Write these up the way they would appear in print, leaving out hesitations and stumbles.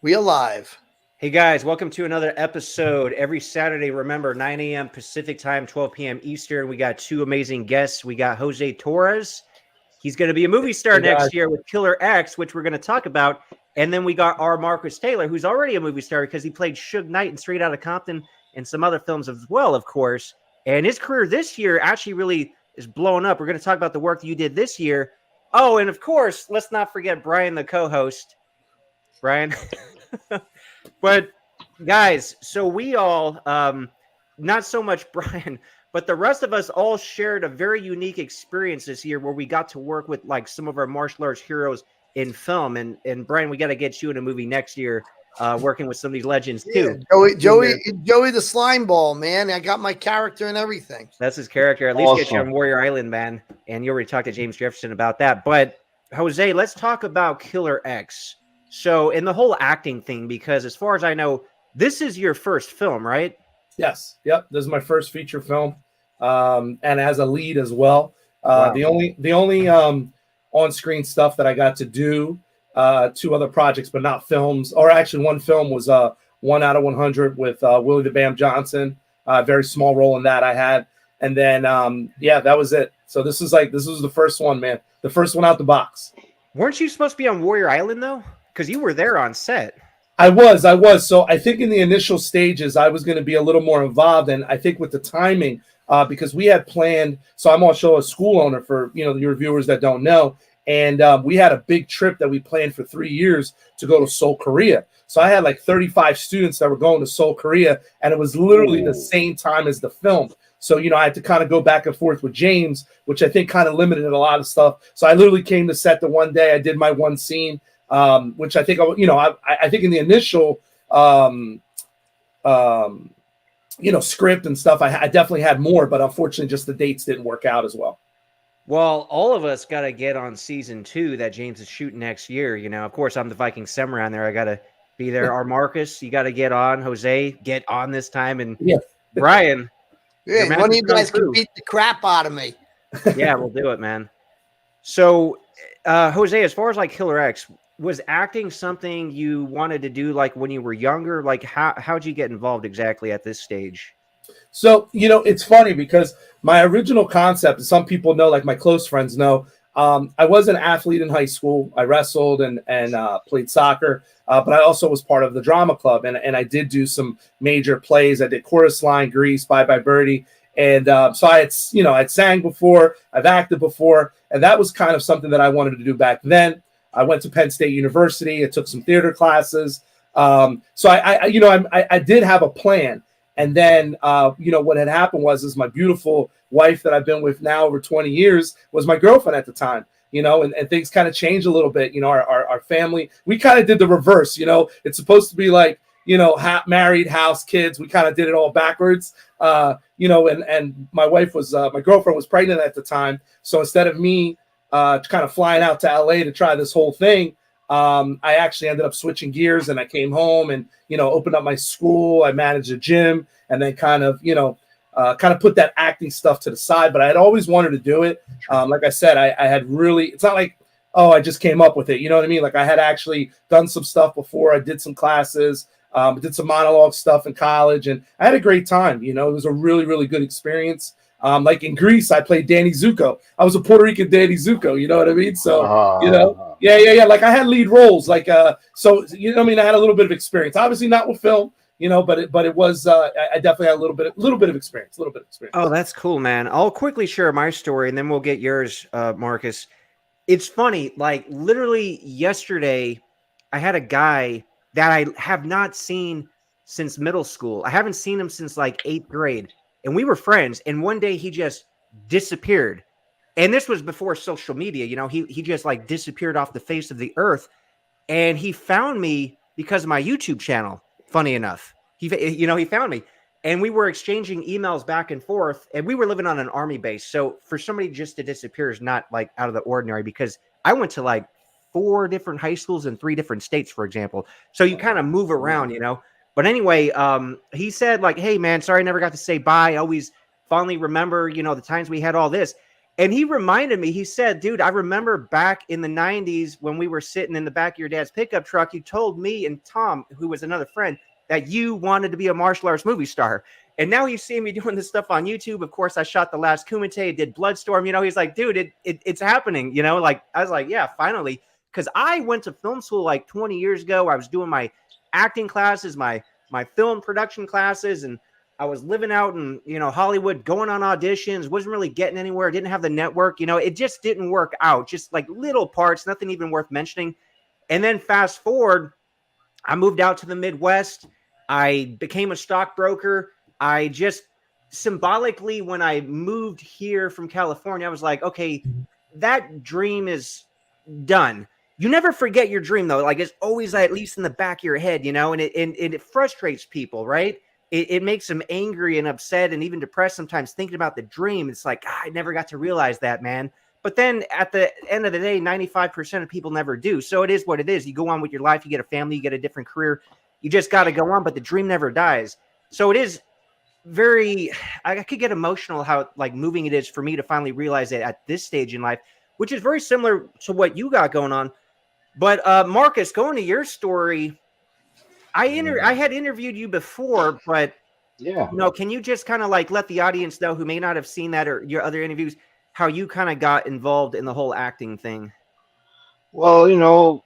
We alive. Hey guys, welcome to another episode. Every Saturday, remember, 9 a.m. Pacific time, 12 p.m. Eastern. We got two amazing guests. We got Jose Torres. He's going to be a movie star Hey, guys. next year with Killer X, which we're going to talk about. And then we got our Marcus Taylor, who's already a movie star because he played Suge Knight in Straight Outta Compton and some other films as well, of course. And his career this year actually really is blowing up. We're going to talk about the work that you did this year. Oh, and of course, let's not forget Brian, the co-host. Brian. But guys, so we all, not so much Brian, but the rest of us all shared a very unique experience this year where we got to work with like some of our martial arts heroes in film. And Brian, we got to get you in a movie next year, working with some of these legends too. Joey the slime ball, man. I got my character and everything. That's his character. At least get you on Warrior Island, man. And you already talked to James Jefferson about that. But Jose, let's talk about Killer X. So, in the whole acting thing, because as far as I know, this is your first film, right? Yes. Yep. This is my first feature film, and as a lead as well. Wow. The only on-screen stuff that I got to do, two other projects, but not films. Or actually, one film was 1 out of 100 with Willie the Bam Johnson. Very small role in that I had, and then that was it. So this was the first one, man. The first one out the box. Weren't you supposed to be on Warrior Island though? Because you were there on set. I was. So I think in the initial stages, I was going to be a little more involved. And I think with the timing, because we had planned, so I'm also a school owner for, your viewers that don't know. And we had a big trip that we planned for 3 years to go to Seoul, Korea. So I had like 35 students that were going to Seoul, Korea. And it was literally the same time as the film. So, I had to kind of go back and forth with James, which I think kind of limited a lot of stuff. So I literally came to set the one day. I did my one scene. Which I think, I think in the initial, script and stuff, I definitely had more, but unfortunately just the dates didn't work out as well. Well, all of us got to get on season 2 that James is shooting next year. Of course, I'm the Viking Samurai on there. I got to be there. Our Marcus, you got to get on. Jose, get on this time. And Brian. Yeah, one of you guys can beat the crap out of me. Yeah, we'll do it, man. So, Jose, as far as like Killer X, was acting something you wanted to do like when you were younger? Like how'd you get involved exactly at this stage? So, it's funny because my original concept, some people know, like my close friends know, I was an athlete in high school. I wrestled and played soccer, but I also was part of the drama club. And I did do some major plays. I did Chorus Line, Grease, Bye Bye Birdie. And so I'd sang before, I've acted before, and that was kind of something that I wanted to do back then. I went to Penn State University. I took some theater classes. So I did have a plan. And then, what had happened was my beautiful wife that I've been with now over 20 years was my girlfriend at the time, and things kind of changed a little bit. Our family, we kind of did the reverse, it's supposed to be like, married, house, kids. We kind of did it all backwards, and my wife was, my girlfriend was pregnant at the time. So instead of me kind of flying out to LA to try this whole thing, I actually ended up switching gears, and I came home and, opened up my school. I managed a gym, and then kind of put that acting stuff to the side. But I had always wanted to do it. Like I said, I had really, it's not like, oh, I just came up with it. You know what I mean? Like I had actually done some stuff before. I did some classes, did some monologue stuff in college, and I had a great time. It was a really, really good experience. Like in Greece, I played Danny Zuko. I was a Puerto Rican Danny Zuko. You know what I mean? So, yeah. Like I had lead roles. Like, so I mean, I had a little bit of experience. Obviously, not with film. But it was. I definitely had a little bit of experience. Oh, that's cool, man. I'll quickly share my story, and then we'll get yours, Marcus. It's funny. Like literally yesterday, I had a guy that I have not seen since middle school. I haven't seen him since like 8th grade. And we were friends, and one day he just disappeared. And this was before social media, he just like disappeared off the face of the earth. And he found me because of my YouTube channel, funny enough. He found me. And we were exchanging emails back and forth, and we were living on an army base. So for somebody just to disappear is not like out of the ordinary, because I went to like 4 different high schools in 3 different states, for example. So you kind of move around, But anyway, he said like, hey, man, sorry I never got to say bye. I always fondly remember, the times we had all this. And he reminded me, he said, dude, I remember back in the 90s when we were sitting in the back of your dad's pickup truck, you told me and Tom, who was another friend, that you wanted to be a martial arts movie star. And now you see me doing this stuff on YouTube. Of course, I shot The Last Kumite, did Bloodstorm. You know, he's like, dude, it's happening. You know, like, I was like, yeah, finally. Because I went to film school like 20 years ago. I was doing my acting classes, my film production classes, and I was living out in, you know, Hollywood, going on auditions, wasn't really getting anywhere, didn't have the network, you know, it just didn't work out. Just like little parts, nothing even worth mentioning. And then fast forward, I moved out to the Midwest. I became a stockbroker. I just symbolically, when I moved here from California, I was like, okay, that dream is done. You never forget your dream though. Like it's always at least in the back of your head, you know, and it frustrates people, right? It makes them angry and upset and even depressed sometimes thinking about the dream. It's like, I never got to realize that, man. But then at the end of the day, 95% of people never do. So it is what it is. You go on with your life, you get a family, you get a different career. You just got to go on, but the dream never dies. So it is very, I could get emotional how like moving it is for me to finally realize it at this stage in life, which is very similar to what you got going on. But Marcus, going to your story, I had interviewed you before, but Yeah. you know, can you just kind of like let the audience know who may not have seen that or your other interviews, how you kind of got involved in the whole acting thing? Well,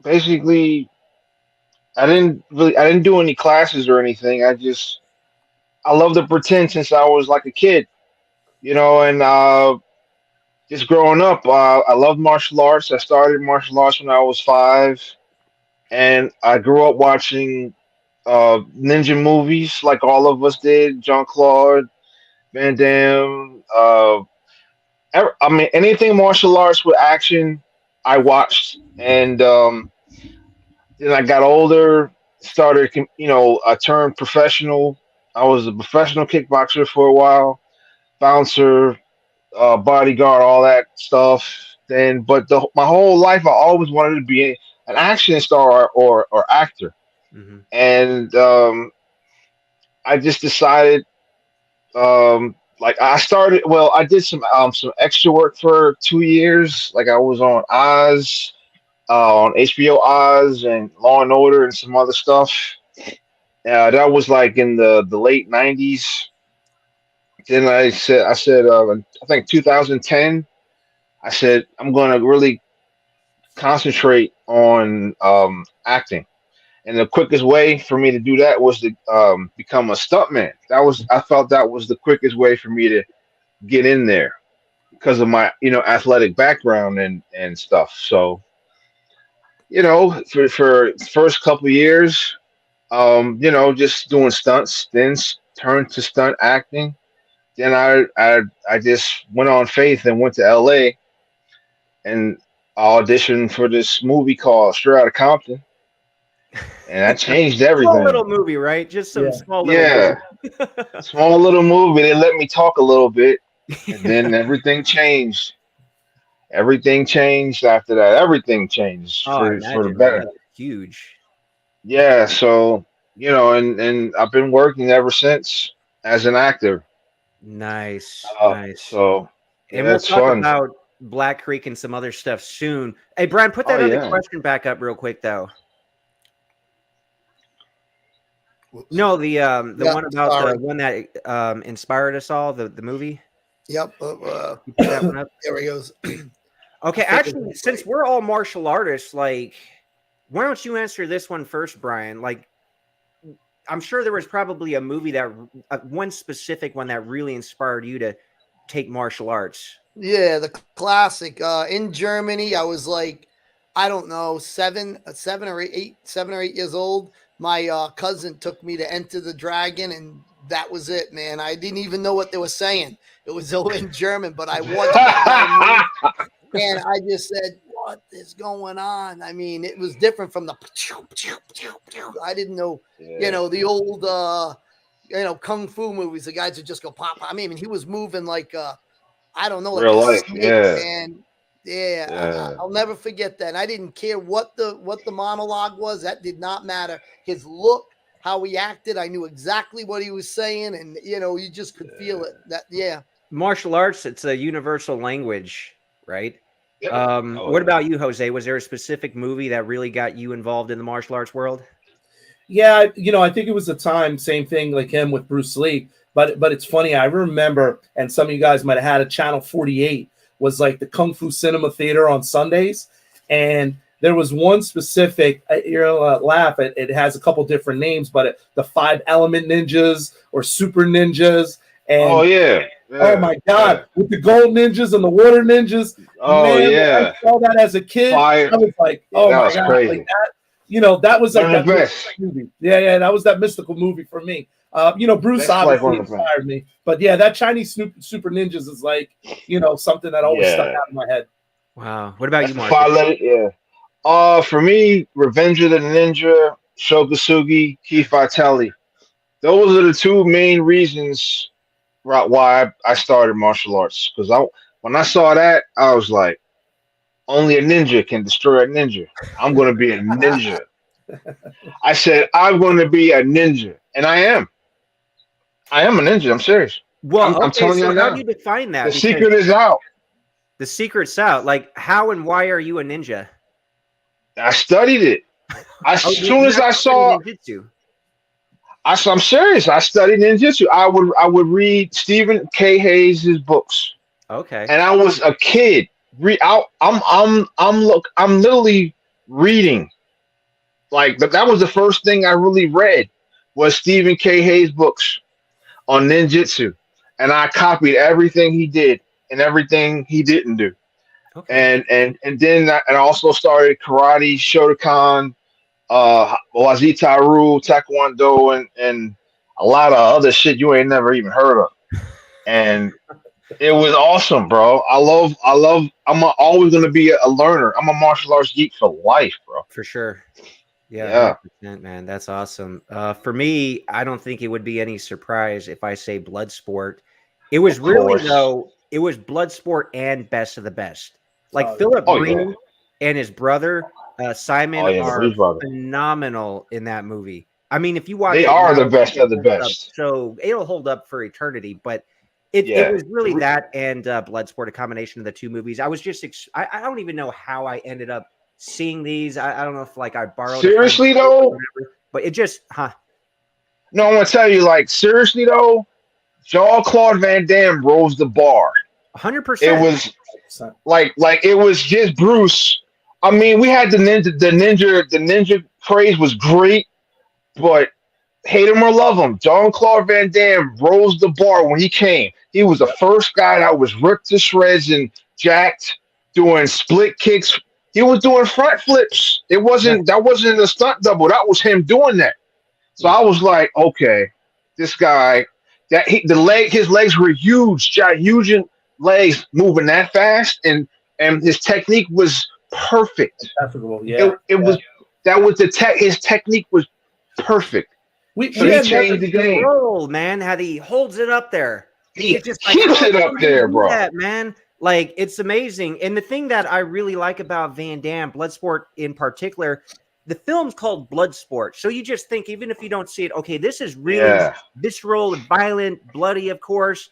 basically, I didn't do any classes or anything. I love to pretend since I was like a kid, and just growing up, I loved martial arts. I started martial arts when I was 5, and I grew up watching ninja movies like all of us did. Jean Claude Van Damme. I mean, anything martial arts with action, I watched, and then I got older, started, I turned professional. I was a professional kickboxer for a while, bouncer, bodyguard, all that stuff. Then, but my whole life, I always wanted to be an action star or actor, Mm-hmm. and I just decided, like I started. Well, I did some extra work for 2 years. Like I was on HBO Oz and Law and Order and some other stuff. That was like in the late '90s. Then I think 2010. I said I'm going to really concentrate on acting, and the quickest way for me to do that was to become a stuntman. I felt that was the quickest way for me to get in there because of my athletic background and stuff. So for first couple years, just doing stunts, then turned to stunt acting. Then I just went on faith and went to LA and auditioned for this movie called Straight Outta Compton, and that changed Small little everything. movie, right? Just some Yeah. small little Yeah, movie. small little movie. They let me talk a little bit, and then everything changed. Everything changed after that. Everything changed Oh, I for the imagine, man. better. Huge. Yeah, so and I've been working ever since as an actor. Nice, Uh, nice. so And yeah, we'll it's talk fun. about Black Creek and some other stuff soon. Hey, Brian, put Oh that other yeah. question back up real quick, though. Whoops. No, the Yeah, one about the sorry. one that inspired us all, the movie. Yep. You put that one up. There he goes. Okay, I figured actually, that's since right. we're all martial artists, like, why don't you answer this one first, Brian? Like, I'm sure there was probably a movie that one specific one that really inspired you to take martial arts. Yeah, the classic. In Germany, I was like, I don't know, 7 or 8 years old. My cousin took me to Enter the Dragon, and that was it, man. I didn't even know what they were saying. It was all in German, but I watched that guy move, and I just said, "What is going on?" I mean, it was different from the. I didn't know, Yeah, the old, kung fu movies. The guys would just go pop. I mean, he was moving like. I don't know, like real a life. snake, Yeah, man. Yeah, yeah, I'll never forget that. And I didn't care what the monologue was. That did not matter. His look, how he acted, I knew exactly what he was saying, and you just could feel it. That yeah. martial arts, it's a universal language, right? Yep. What about you, Jose? Was there a specific movie that really got you involved in the martial arts world? Yeah, I think it was the time, same thing like him with Bruce Lee. But it's funny, I remember, and some of you guys might have had a Channel 48 was like the Kung Fu Cinema Theater on Sundays, and there was one specific. You'll laugh. It has a couple different names, but the Five Element Ninjas or Super Ninjas, Oh and yeah. oh my God, with the gold ninjas and the water ninjas. Oh Man, when yeah. I saw that as a kid, Fire. I was like, Yeah, oh that my was God, crazy. like that. That was like One of that the best. movie. Yeah, that was that mystical movie for me. Bruce That's like obviously one of the best. inspired me, but yeah, that Chinese Super Ninjas is like, something that always stuck out in my head. Wow. What about That's you, the Marcus? 5 letter. Yeah. For me, Revenge of the Ninja, Shokasugi, Keith Vitali. Those are the two main reasons why I started martial arts. Because when I saw that, I was like, only a ninja can destroy a ninja. I'm going to be a ninja. I said, I'm going to be a ninja. And I am. I am a ninja. I'm serious. Well, I'm okay, telling so you how now. do you define that? The Because secret is out. the secret's out. Like, how and why are you a ninja? I studied it. As Oh, soon you as I actually study saw, ninjutsu. I'm serious. I studied ninjutsu. I would read Stephen K. Hayes' books, Okay. and I was a kid. I'm literally reading. Like that was the first thing I really read was Stephen K. Hayes books on ninjutsu, and I copied everything he did and everything he didn't do. Okay. And then I also started karate, Shotokan, Wazitaru, Taekwondo, and a lot of other shit you ain't never even heard of. And it was awesome, bro. Always gonna be a learner. I'm a martial arts geek for life, bro. For sure. Yeah, Yeah, 100%, man. That's awesome. For me, I don't think it would be any surprise if I say blood sport. It was of really, course. though, it was blood sport and best of the best. Like Oh, Philip Oh yeah. Green and his brother, Oh Simon, yeah, the are Blues Brothers. phenomenal in that movie. I mean, if you watch They it are the now, best of the holds up. best. So it'll hold up for eternity. But it Yeah. was really that and Bloodsport, a combination of the two movies. I was just, I don't even know how I ended up seeing these. I don't know if like I borrowed a friend's Seriously tape or though, whatever, but it just, no, I'm gonna tell you, like seriously though, Jean Claude Van Damme rose the bar. It 100%. was like it was just Bruce. I mean, we had the ninja craze was great, but hate him or love him, Jean Claude Van Damme rose the bar when he came. He was the first guy that was ripped to shreds and jacked, doing split kicks. He was doing front flips. Yeah. That wasn't a stunt double. That was him doing that. So I was like, okay, this guy, his legs were huge, huge legs moving that fast, and his technique was perfect. Yeah. It was that was the tech. His technique was perfect. So We he had never changed the game. Control, man, how he holds it up there. He It's just like, keeps how it the up hell did he there, do bro. that, man? Like, it's amazing. And the thing that I really like about Van Damme, Bloodsport in particular, the film's called Bloodsport. So you just think, even if you don't see it, okay, this is really Yeah, visceral, violent, bloody, of course.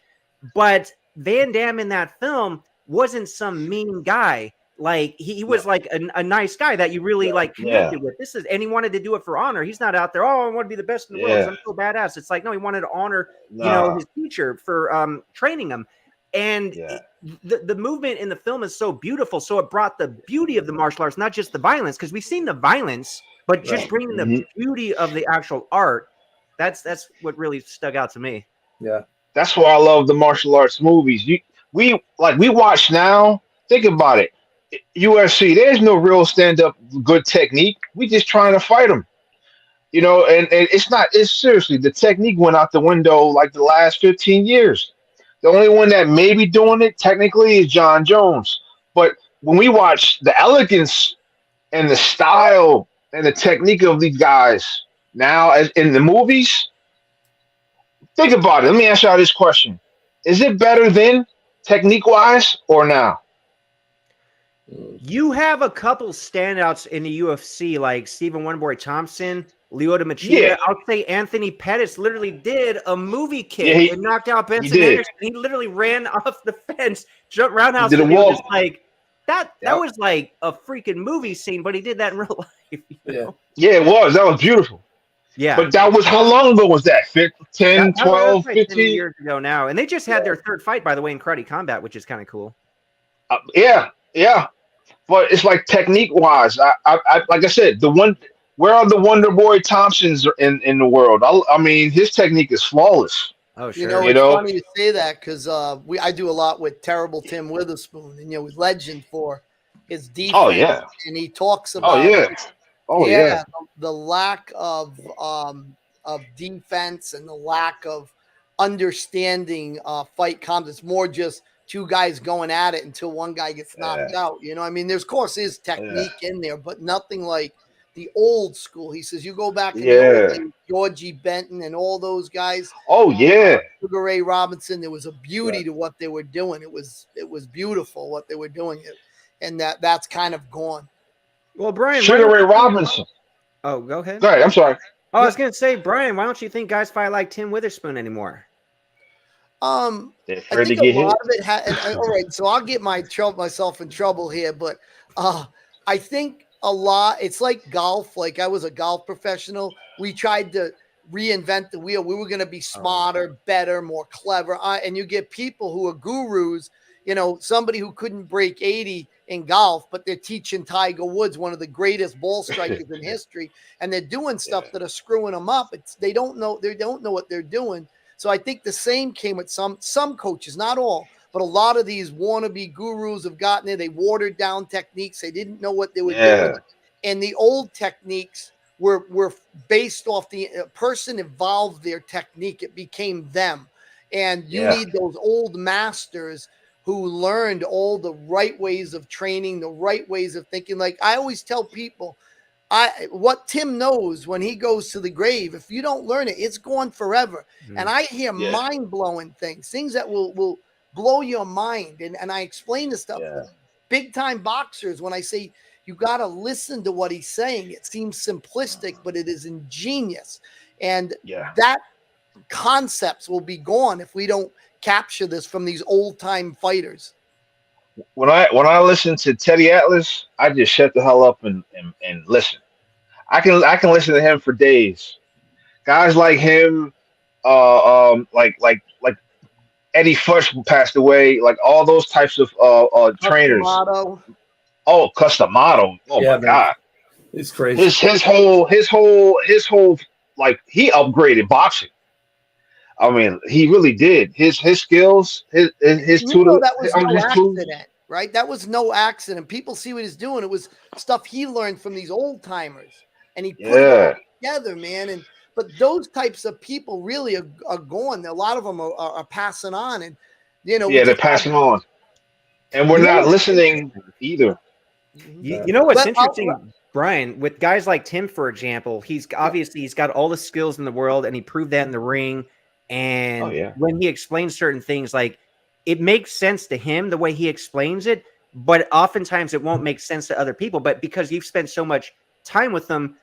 But Van Damme in that film wasn't some mean guy. Like he was like a nice guy that you really like yeah, connected with. And he wanted to do it for honor. He's not out there, oh, I want to be the best in the world because yeah. I'm so badass. It's like, no, he wanted to honor, Nah, his teacher for training him. And yeah, the movement in the film is so beautiful. So it brought the beauty of the martial arts, not just the violence, because we've seen the violence, but just bringing the Mhm. beauty of the actual art. That's what really stuck out to me. Yeah. That's why I love the martial arts movies. We watch now. Think about it. UFC. There's no real stand up good technique. We just trying to fight them. And it's not. It's seriously the technique went out the window like the last 15 years. The only one that may be doing it technically is John Jones. But when we watch the elegance and the style and the technique of these guys now as in the movies, think about it. Let me ask y'all this question: is it better then, technique wise, or now? You have a couple standouts in the UFC, like Stephen Wonderboy Thompson, Lyoto Machida. Yeah. I'll say Anthony Pettis literally did a movie kick Yeah, and knocked out he Benson did. Henderson. He literally ran off the fence, jumped roundhouse. He did a It was just walk. like that Yep. was like a freaking movie scene, but he did that in real life. You know? Yeah, it was. That was beautiful. Yeah. But that was, how long ago was that? 10, That was 12, like 10 15? years ago now. And they just had their third fight, by the way, in Karate Combat, which is kind of cool. Yeah. But it's like technique wise. I like I said, where are the Wonder Boy Thompsons in the world? I mean, his technique is flawless. Oh, You sure. know, You it's know? funny you say that because I do a lot with Terrible Tim Witherspoon, and he's legend for his defense. Oh yeah. And he talks Oh about yeah. Oh yeah. the lack of defense and the lack of understanding fight comms. It's more just two guys going at it until one guy gets knocked out. You know, I mean, there's of course is technique in there, but nothing like the old school. He says you go back in the old days, Georgie Benton and all those guys. Oh yeah. Sugar Ray Robinson. There was a beauty to what they were doing. It was beautiful what they were doing, and that's kind of gone. Well, Brian, Sugar Ray Robinson. Oh, go ahead. Sorry, I'm sorry. Oh, I was going to say, Brian, why don't you think guys fight like Tim Witherspoon anymore? I think a lot of it all right, so I'll get myself in trouble here, but I think a lot, it's like golf. Like I was a golf professional. We tried to reinvent the wheel. We were going to be smarter, better, more clever. And you get people who are gurus, you know, somebody who couldn't break 80 in golf, but they're teaching Tiger Woods, one of the greatest ball strikers in history, and they're doing stuff that are screwing them up. They don't know what they're doing. So I think the same came with some coaches, not all, but a lot of these wannabe gurus have gotten there. They watered down techniques. They didn't know what they were doing. And the old techniques were based off the person evolved their technique. It became them. And you need those old masters who learned all the right ways of training, the right ways of thinking. Like I always tell people, what Tim knows when he goes to the grave, if you don't learn it, it's gone forever. And I hear mind-blowing things that will blow your mind. And I explain this stuff to big-time boxers when I say, you got to listen to what he's saying. It seems simplistic, but it is ingenious. And that concepts will be gone if we don't capture this from these old-time fighters. When I listen to Teddy Atlas, I just shut the hell up and listen. I can listen to him for days. Guys like him, like Eddie Fuchs who passed away, like all those types of trainers. Customato. Oh, Customato. Oh my God, it's crazy. His whole like he upgraded boxing. I mean, he really did. His skills, his tutor. That was no accident, right? That was no accident. People see what he's doing. It was stuff he learned from these old timers, and he put it all together, man. But those types of people really are gone. A lot of them are passing on, and you know, they're passing on, and we're not listening either. You know what's interesting, Brian, with guys like Tim, for example, he's got all the skills in the world, and he proved that in the ring. And when he explains certain things, like it makes sense to him the way he explains it, but oftentimes it won't make sense to other people. But because you've spent so much time with them,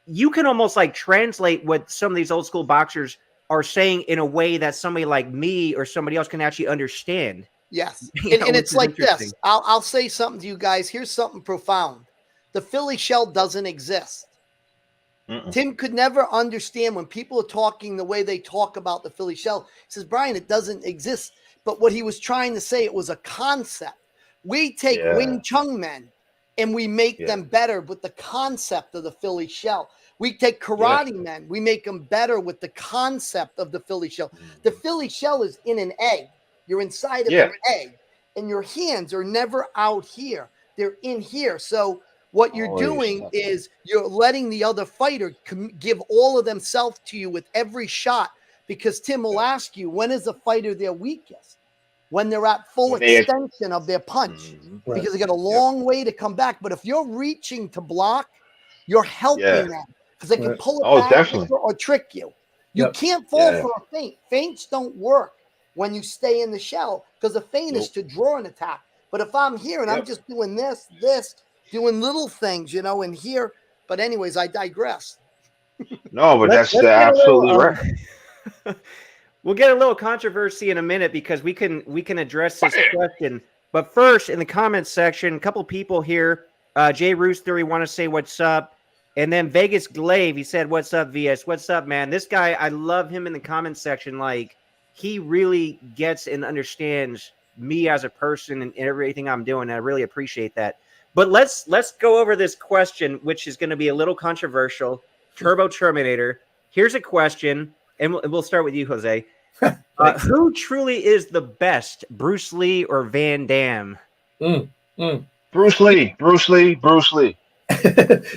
you can almost like translate what some of these old school boxers are saying in a way that somebody like me or somebody else can actually understand. Yes. And it's like this. I'll say something to you guys. Here's something profound. The Philly shell doesn't exist. Tim could never understand when people are talking the way they talk about the Philly shell. He says, Brian, it doesn't exist. But what he was trying to say, it was a concept. We take Wing Chun men and we make them better with the concept of the Philly shell. We take karate men, we make them better with the concept of the Philly shell. The Philly shell is in an egg. You're inside of an egg, and your hands are never out here. They're in here. So what you're doing is you're letting the other fighter give all of themselves to you with every shot, because Tim will ask you, when is a fighter their weakest? When they're at full extension of their punch, because they got a long way to come back. But if you're reaching to block, you're helping them because they can pull it back or trick you. You can't fall for a feint. Feints don't work when you stay in the shell, because a feint is to draw an attack. But if I'm here and I'm just doing this, doing little things, you know, in here. But anyways, I digress. No, but Let's that's get a absolutely little, right. we'll get a little controversy in a minute because we can address this question. But first, in the comments section, a couple people here. Jay Rooster, we want to say what's up. And then Vegas Glaive, he said, "What's up, VS? What's up, man? This guy, I love him in the comments section. Like, he really gets and understands me as a person and everything I'm doing. I really appreciate that. But let's go over this question, which is going to be a little controversial. Turbo Terminator. Here's a question, and we'll start with you, Jose. Who truly is the best, Bruce Lee or Van Damme? Bruce Lee, Bruce Lee, Bruce Lee.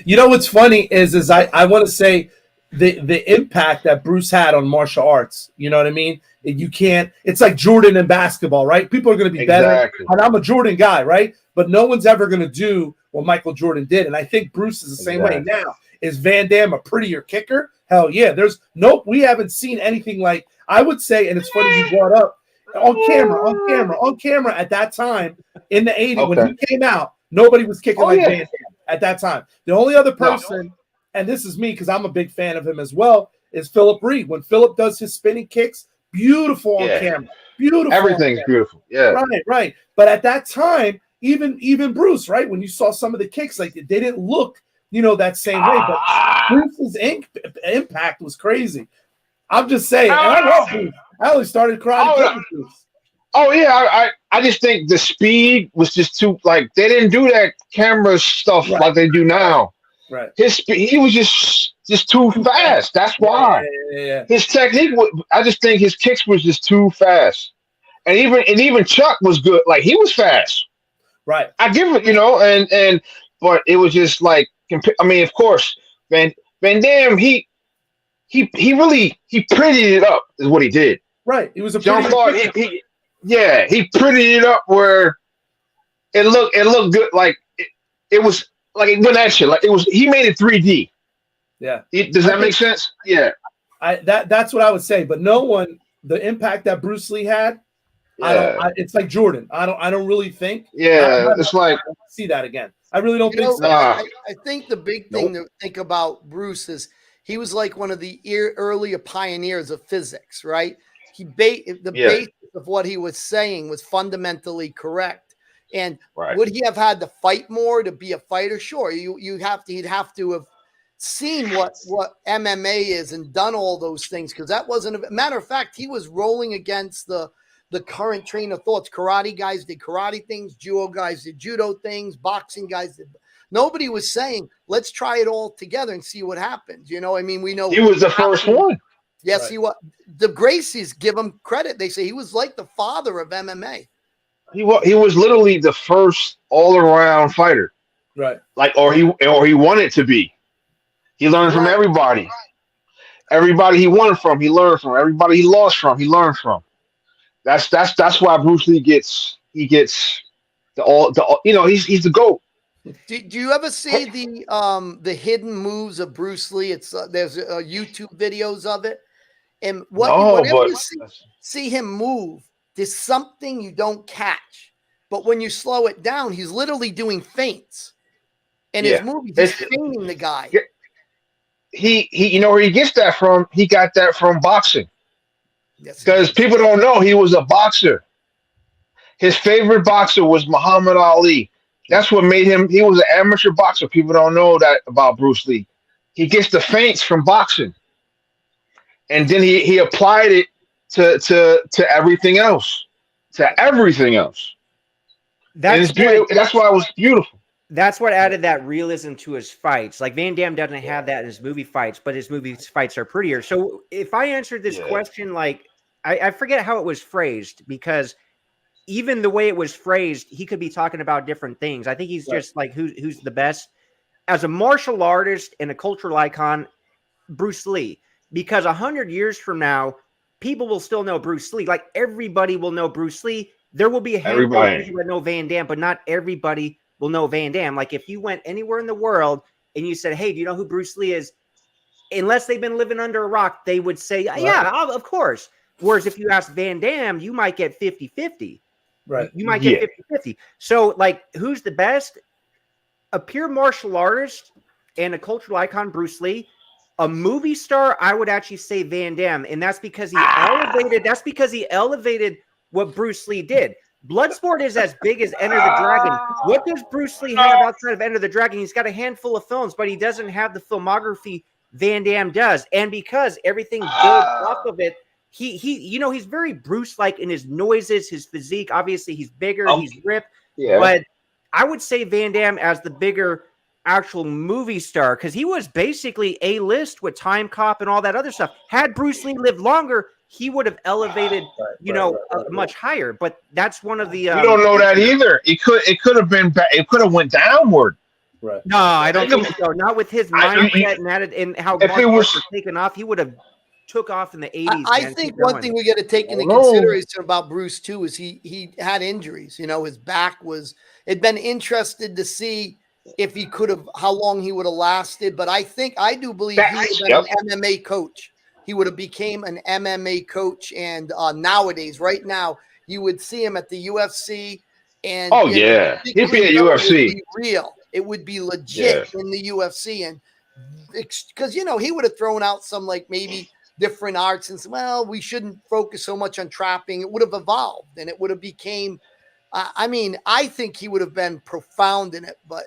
You know what's funny is I want to say the impact that Bruce had on martial arts. You know what I mean? You can't. It's like Jordan in basketball, right? People are going to be better, and I'm a Jordan guy, right? But no one's ever going to do what Michael Jordan did, and I think Bruce is the same way now. Is Van Damme a prettier kicker? Hell yeah! We haven't seen anything like. I would say, and it's funny you brought up on camera at that time in the '80s when he came out. Nobody was kicking Van Damme at that time. The only other person, and this is me because I'm a big fan of him as well, is Philip Reed. When Philip does his spinning kicks, beautiful on camera. Beautiful. Everything's beautiful. Yeah. Right. But at that time, even Bruce, right? When you saw some of the kicks, like they didn't look, that same way. But Bruce's impact was crazy. I'm just saying. And I love Bruce. I only started crying. Oh yeah, I just think the speed was just too they didn't do that camera stuff like they do now. Right. His speed, he was just too fast. That's why. Yeah. His technique, I just think his kicks was just too fast. And even Chuck was good. Like he was fast. Right. I give it, but it was just of course, Van Damme, he really prettied it up is what he did. Right. It was a Jean-Claude, he prettied it up where it looked good. Like it was like it went at you. Like it was. He made it 3D. Yeah. Does that make sense? Yeah. That's what I would say. But no one, the impact that Bruce Lee had, it's like Jordan. I don't really think. Yeah, it's like see that again. I really don't think so. I think the big thing to think about Bruce is he was like one of the earlier pioneers of physics, right? The basis of what he was saying was fundamentally correct. And would he have had to fight more to be a fighter? Sure. He'd have to have seen what MMA is and done all those things, because that wasn't a matter of fact. He was rolling against the current train of thoughts. Karate guys did karate things, judo guys did judo things, boxing guys did. Nobody was saying, let's try it all together and see what happens. We know he was the first one. Yes, he was. The Gracies give him credit. They say he was like the father of MMA. He was literally the first all-around fighter. Right. Or he wanted to be. He learned from everybody. Right. Everybody he won from, he learned from. Everybody he lost from, he learned from. That's why Bruce Lee gets he's the GOAT. Do you ever see the hidden moves of Bruce Lee? It's there's YouTube videos of it, and whenever you see him move, there's something you don't catch. But when you slow it down, he's literally doing feints, and his movies, he's feinting the guy. He where he gets that from? He got that from boxing. Because people don't know he was a boxer. His favorite boxer was Muhammad Ali. That's what made him. He was an amateur boxer. People don't know that about Bruce Lee. He gets the feints from boxing, and then he applied it to everything else. That's why it was beautiful. That's what added that realism to his fights. Like Van Damme doesn't have that in his movie fights, but his movie fights are prettier. So if I answered this question, I forget how it was phrased, because even the way it was phrased, he could be talking about different things. I think he's just like, who's the best as a martial artist and a cultural icon? Bruce Lee, because 100 years from now, people will still know Bruce Lee. Like everybody will know Bruce Lee. There will be a handful of people that know Van Damme, but not everybody will know Van Damme. Like if you went anywhere in the world and you said, hey, do you know who Bruce Lee is? Unless they've been living under a rock, they would say, yeah, of course. Whereas if you ask Van Damme, you might get 50-50. Right. You might get 50-50. So like, who's the best? A pure martial artist and a cultural icon, Bruce Lee. A movie star, I would actually say Van Damme, and that's because he elevated. That's because he elevated what Bruce Lee did. Bloodsport is as big as Enter the Dragon. What does Bruce Lee have outside of Enter the Dragon? He's got a handful of films, but he doesn't have the filmography Van Damme does. And because everything builds off of it, he's very Bruce-like in his noises, his physique. Obviously, he's bigger, he's ripped. Yeah. But I would say Van Damme as the bigger actual movie star, because he was basically A-list with Time Cop and all that other stuff. Had Bruce Lee lived longer, he would have elevated, much higher. But that's one of the. You don't know that either. It could have been. It could have went downward. Right. No, I don't think so. Not with his mindset and how if it was taken off, he would have took off in the 80s. I think one thing we got to take into consideration about Bruce too is he had injuries. His back was. It'd been interested to see if he could have, how long he would have lasted. But I do believe he would have been an MMA coach. He would have became an MMA coach. And nowadays, right now, you would see him at the UFC. And he'd be at UFC. It would be legit in the UFC. And because, he would have thrown out some maybe different arts and said, well, we shouldn't focus so much on trapping. It would have evolved and it would have became I think he would have been profound in it, but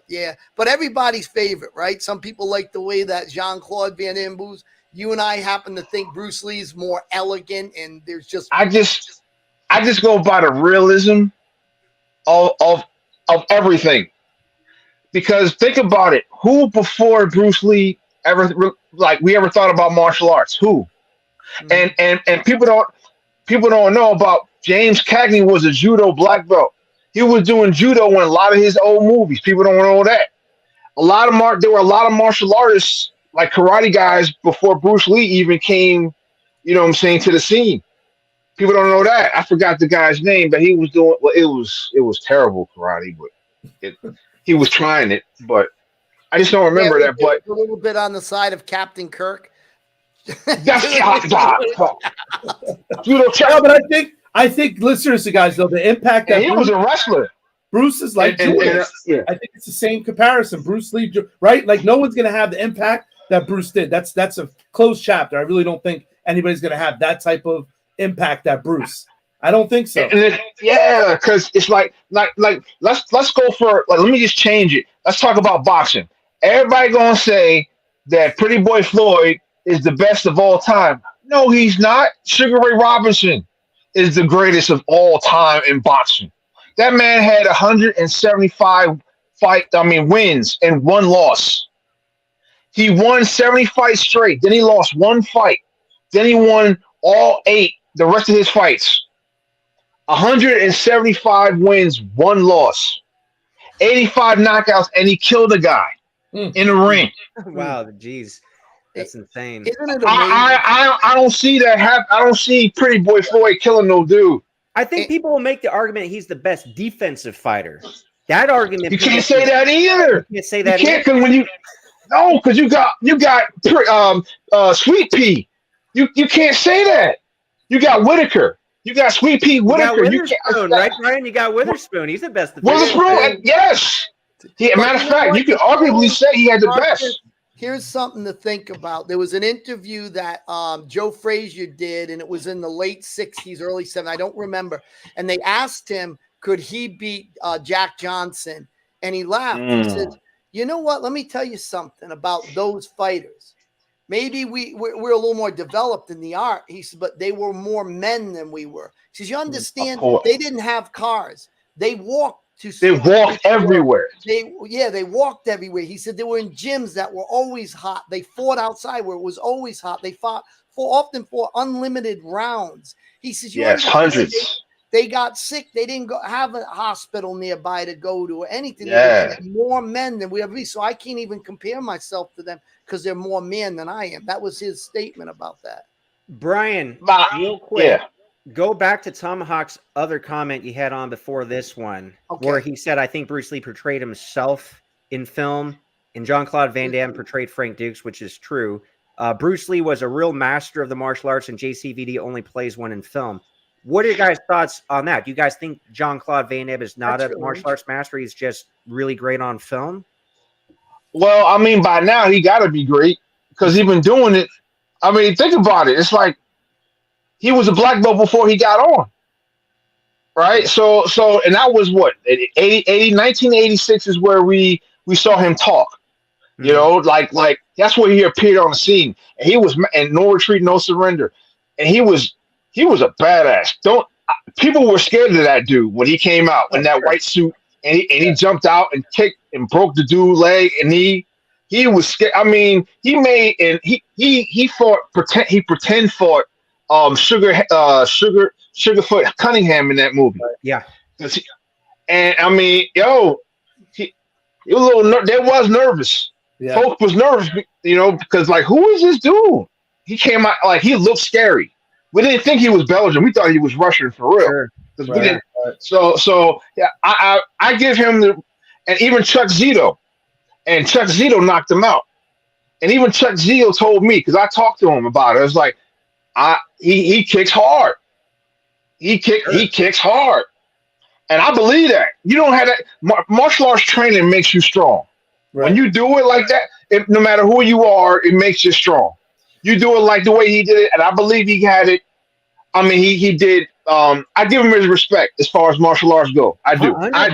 everybody's favorite, right? Some people like the way that Jean-Claude Van Damme moves. You and I happen to think Bruce Lee's more elegant, and there's just I just go by the realism of everything. Because think about it, who before Bruce Lee ever thought about martial arts? Who? Mm-hmm. And people don't know about James Cagney was a judo black belt. He was doing judo in a lot of his old movies. People don't know that. There were a lot of martial artists like karate guys before Bruce Lee even came, to the scene. People don't know that. I forgot the guy's name, but he was doing it was terrible karate, but he was trying it, but I just don't remember that. But a little bit on the side of Captain Kirk. That's but I think listeners, guys, though, the impact that he was a wrestler. Bruce is like Jewish. I think it's the same comparison. Bruce Lee, right? Like no one's going to have the impact that Bruce did. That's a closed chapter. I really don't think anybody's going to have that type of impact that Bruce. I don't think so. Because it's like let's go for let me just change it. Let's talk about boxing. Everybody gonna say that Pretty Boy Floyd is the best of all time. No, he's not. Sugar Ray Robinson is the greatest of all time in boxing. That man had 175 wins and one loss. He won 70 fights straight. Then he lost one fight. Then he won all 8, the rest of his fights. 175 wins, one loss. 85 knockouts, and he killed a guy in the ring. Wow, geez. That's insane. Isn't it amazing? I don't see that I don't see Pretty Boy Floyd killing no dude. I think people will make the argument he's the best defensive fighter. That argument you can't say that either. You can't say that. You can't because you got Sweet Pea. You can't say that. You got Whitaker. You got Sweet Pea Whitaker. You got right, Brian? You got Witherspoon. He's the best. Witherspoon, yes. Matter of fact, you could arguably say he had the best. Here's something to think about. There was an interview that Joe Frazier did, and it was in the late 60s, early 70s. I don't remember. And they asked him, could he beat Jack Johnson? And he laughed. He said, you know what? Let me tell you something about those fighters. Maybe we're a little more developed in the art. He said, but they were more men than we were. He says, you understand? They didn't have cars. They walked. They walked everywhere. They walked everywhere. He said they were in gyms that were always hot. They fought outside where it was always hot. They fought often for unlimited rounds. He says, yes, hundreds. They got sick. They didn't have a hospital nearby to go to or anything. Yeah. More men than we ever be. So I can't even compare myself to them because they're more men than I am. That was his statement about that. Brian, real quick. Go back to Tomahawk's other comment you had on before this one, where he said, I think Bruce Lee portrayed himself in film, and Jean-Claude Van Damme portrayed Frank Dukes, which is true. Bruce Lee was a real master of the martial arts, and JCVD only plays one in film. What are your guys' thoughts on that? Do you guys think Jean-Claude Van Damme is not a martial arts master? He's just really great on film? Well, I mean, by now he got to be great because he's been doing it. I mean, think about it. It's like he was a black belt before he got on, right? So, and that was what 1986 is where we saw him talk. You know, like that's where he appeared on the scene, and he was and no retreat, no surrender, and he was a badass. Don't people were scared of that dude when he came out in that white suit, and he jumped out and kicked and broke the dude's leg, and he was scared. I mean, he made and he fought pretend fought Sugarfoot Cunningham in that movie. Yeah, and I mean, he was a little. There was nervous. Yeah. Folk was nervous, you know, because like, who is this dude? He came out like he looked scary. We didn't think he was Belgian. We thought he was Russian for real. Sure. We didn't. So yeah, I give him and even Chuck Zito, and Chuck Zito knocked him out. And even Chuck Zito told me, because I talked to him about it. I was like, he kicks hard. He kicks hard, and I believe that. You don't have that. Martial arts training makes you strong. Right. When you do it like that, no matter who you are, it makes you strong. You do it like the way he did it, and I believe he had it. I mean, he did. I give him his respect as far as martial arts go. I do. 100%. I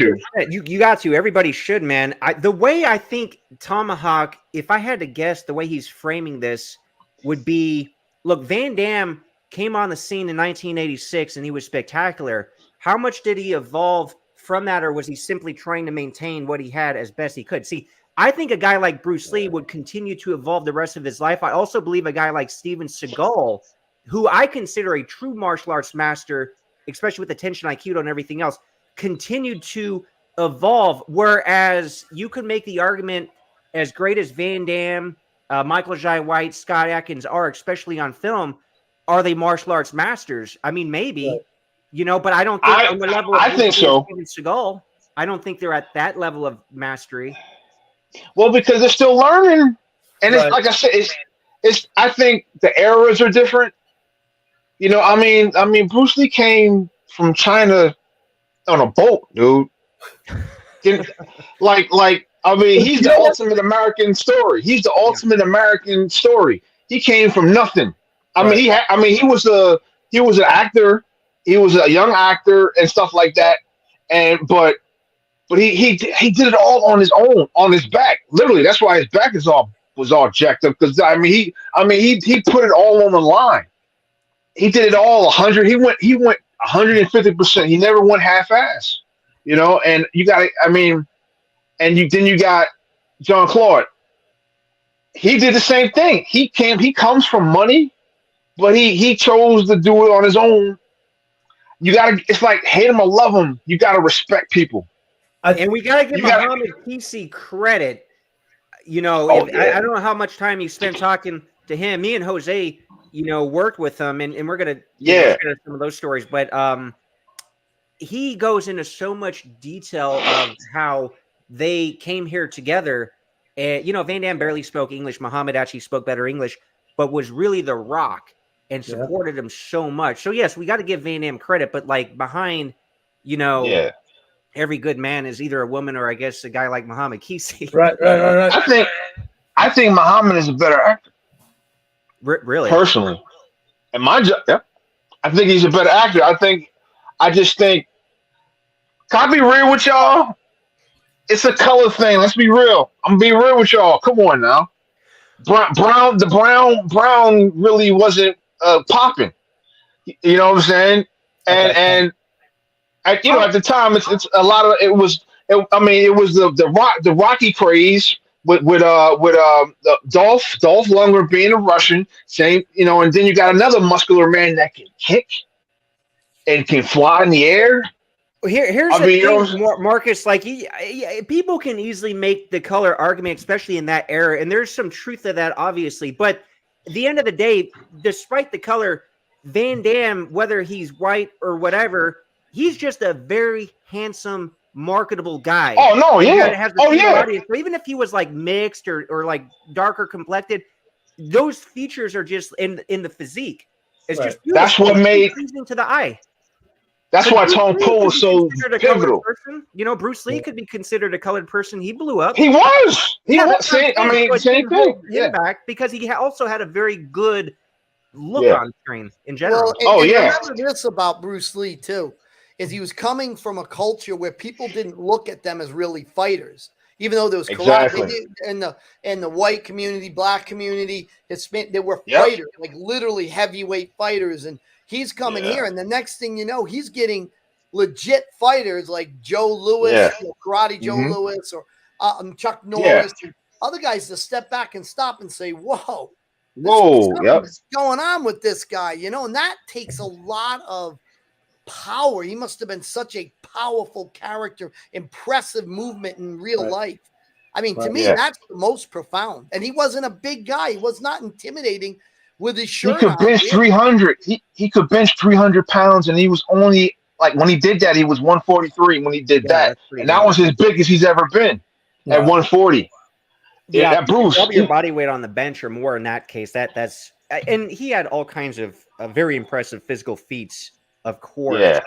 do. You got to. Everybody should, man. The way I think Tomahawk, if I had to guess, the way he's framing this would be: look, Van Damme came on the scene in 1986, and he was spectacular. How much did he evolve from that, or was he simply trying to maintain what he had as best he could? See, I think a guy like Bruce Lee would continue to evolve the rest of his life. I also believe a guy like Steven Seagal, who I consider a true martial arts master, especially with attention IQ and everything else, continued to evolve. Whereas you could make the argument, as great as Van Damme, Michael Jai White, Scott Adkins are, especially on film, are they martial arts masters? I mean, maybe, right. You know, but I don't think on the level of I think so. Steven Seagal, I don't think they're at that level of mastery. Well, because they're still learning, and it's like I said, it's. I think the eras are different. You know, I mean, Bruce Lee came from China on a boat, dude. like, I mean, he's the ultimate American story. He's the ultimate American story. He came from nothing. I mean, he was an actor. He was a young actor and stuff like that. But he did it all on his own, on his back. Literally, that's why his back was all jacked up. Because he put it all on the line. He did it all 100. He went 150%. He never went half-ass. You know, and you got. I mean, then you got John Claude. He did the same thing. He comes from money, but he chose to do it on his own. You gotta. It's like hate him or love him. You gotta respect people. And we gotta give Muhammad PC credit. You know, I don't know how much time you spent talking to him. Me and Jose, you know, worked with him, and we're gonna share some of those stories. But he goes into so much detail of how they came here together. And you know, Van Damme barely spoke English. Muhammad actually spoke better English, but was really the rock and supported him so much. So yes, we got to give Van Damme credit, but like behind, you know, every good man is either a woman or I guess a guy like Muhammad Kisi. Right. I think Muhammad is a better actor. Really? Personally. And I think he's a better actor. I just think, can I be real with y'all? It's a color thing. Let's be real. I'm gonna be real with y'all. Come on now. Brown really wasn't popping. You know what I'm saying? And you know, at the time, it's a lot of it was. I mean, it was the Rocky craze with Dolph Lundgren being a Russian, same, you know, and then you got another muscular man that can kick and can fly in the air. Here's the thing, Marcus. Like, people can easily make the color argument, especially in that era, and there's some truth to that, obviously. But at the end of the day, despite the color, Van Damme, whether he's white or whatever, he's just a very handsome, marketable guy. Oh no, yeah. Audience. So even if he was like mixed or like darker complected, those features are just in the physique. It's just beautiful. That's what made pleasing to the eye. That's But why Bruce Tone Lee Poe could was be so considered a colored pivotal. person. You know, Bruce Lee could be considered a colored person. He blew up. He was. He Yeah, was. that's what I'm Same, I saying. mean, So it same didn't thing. hold him Yeah. back because he also had a very good look Yeah. on screen in Well, general. Oh, and yeah. remember this about Bruce Lee too, is he was coming from a culture where people didn't look at them as really fighters, even though there was karate Exactly. in the white community, black community. They were Yep. fighters, like literally heavyweight fighters, and he's coming Yeah. here, and the next thing you know, he's getting legit fighters like Joe Lewis, Yeah. Karate Joe Mhm. Lewis, or Chuck Yeah. Norris, and other guys to step back and stop and say, "Whoa." Whoa. Yep. Something's going on with this guy, and that takes a lot of power. He must have been such a powerful character, impressive movement in real life. I mean, to me, Yeah. that's the most profound. And he wasn't a big guy. He was not intimidating with his He shirt could on. bench 300. He could bench 300 pounds, and he was only like when he did that, he was 143 when he did Yeah, that, that's pretty and that damn was good. as big as he's ever been at Wow. 140. Yeah, That Bruce. double your body weight on the bench or more in that case. That's and he had all kinds of very impressive physical feats, of course. Yeah.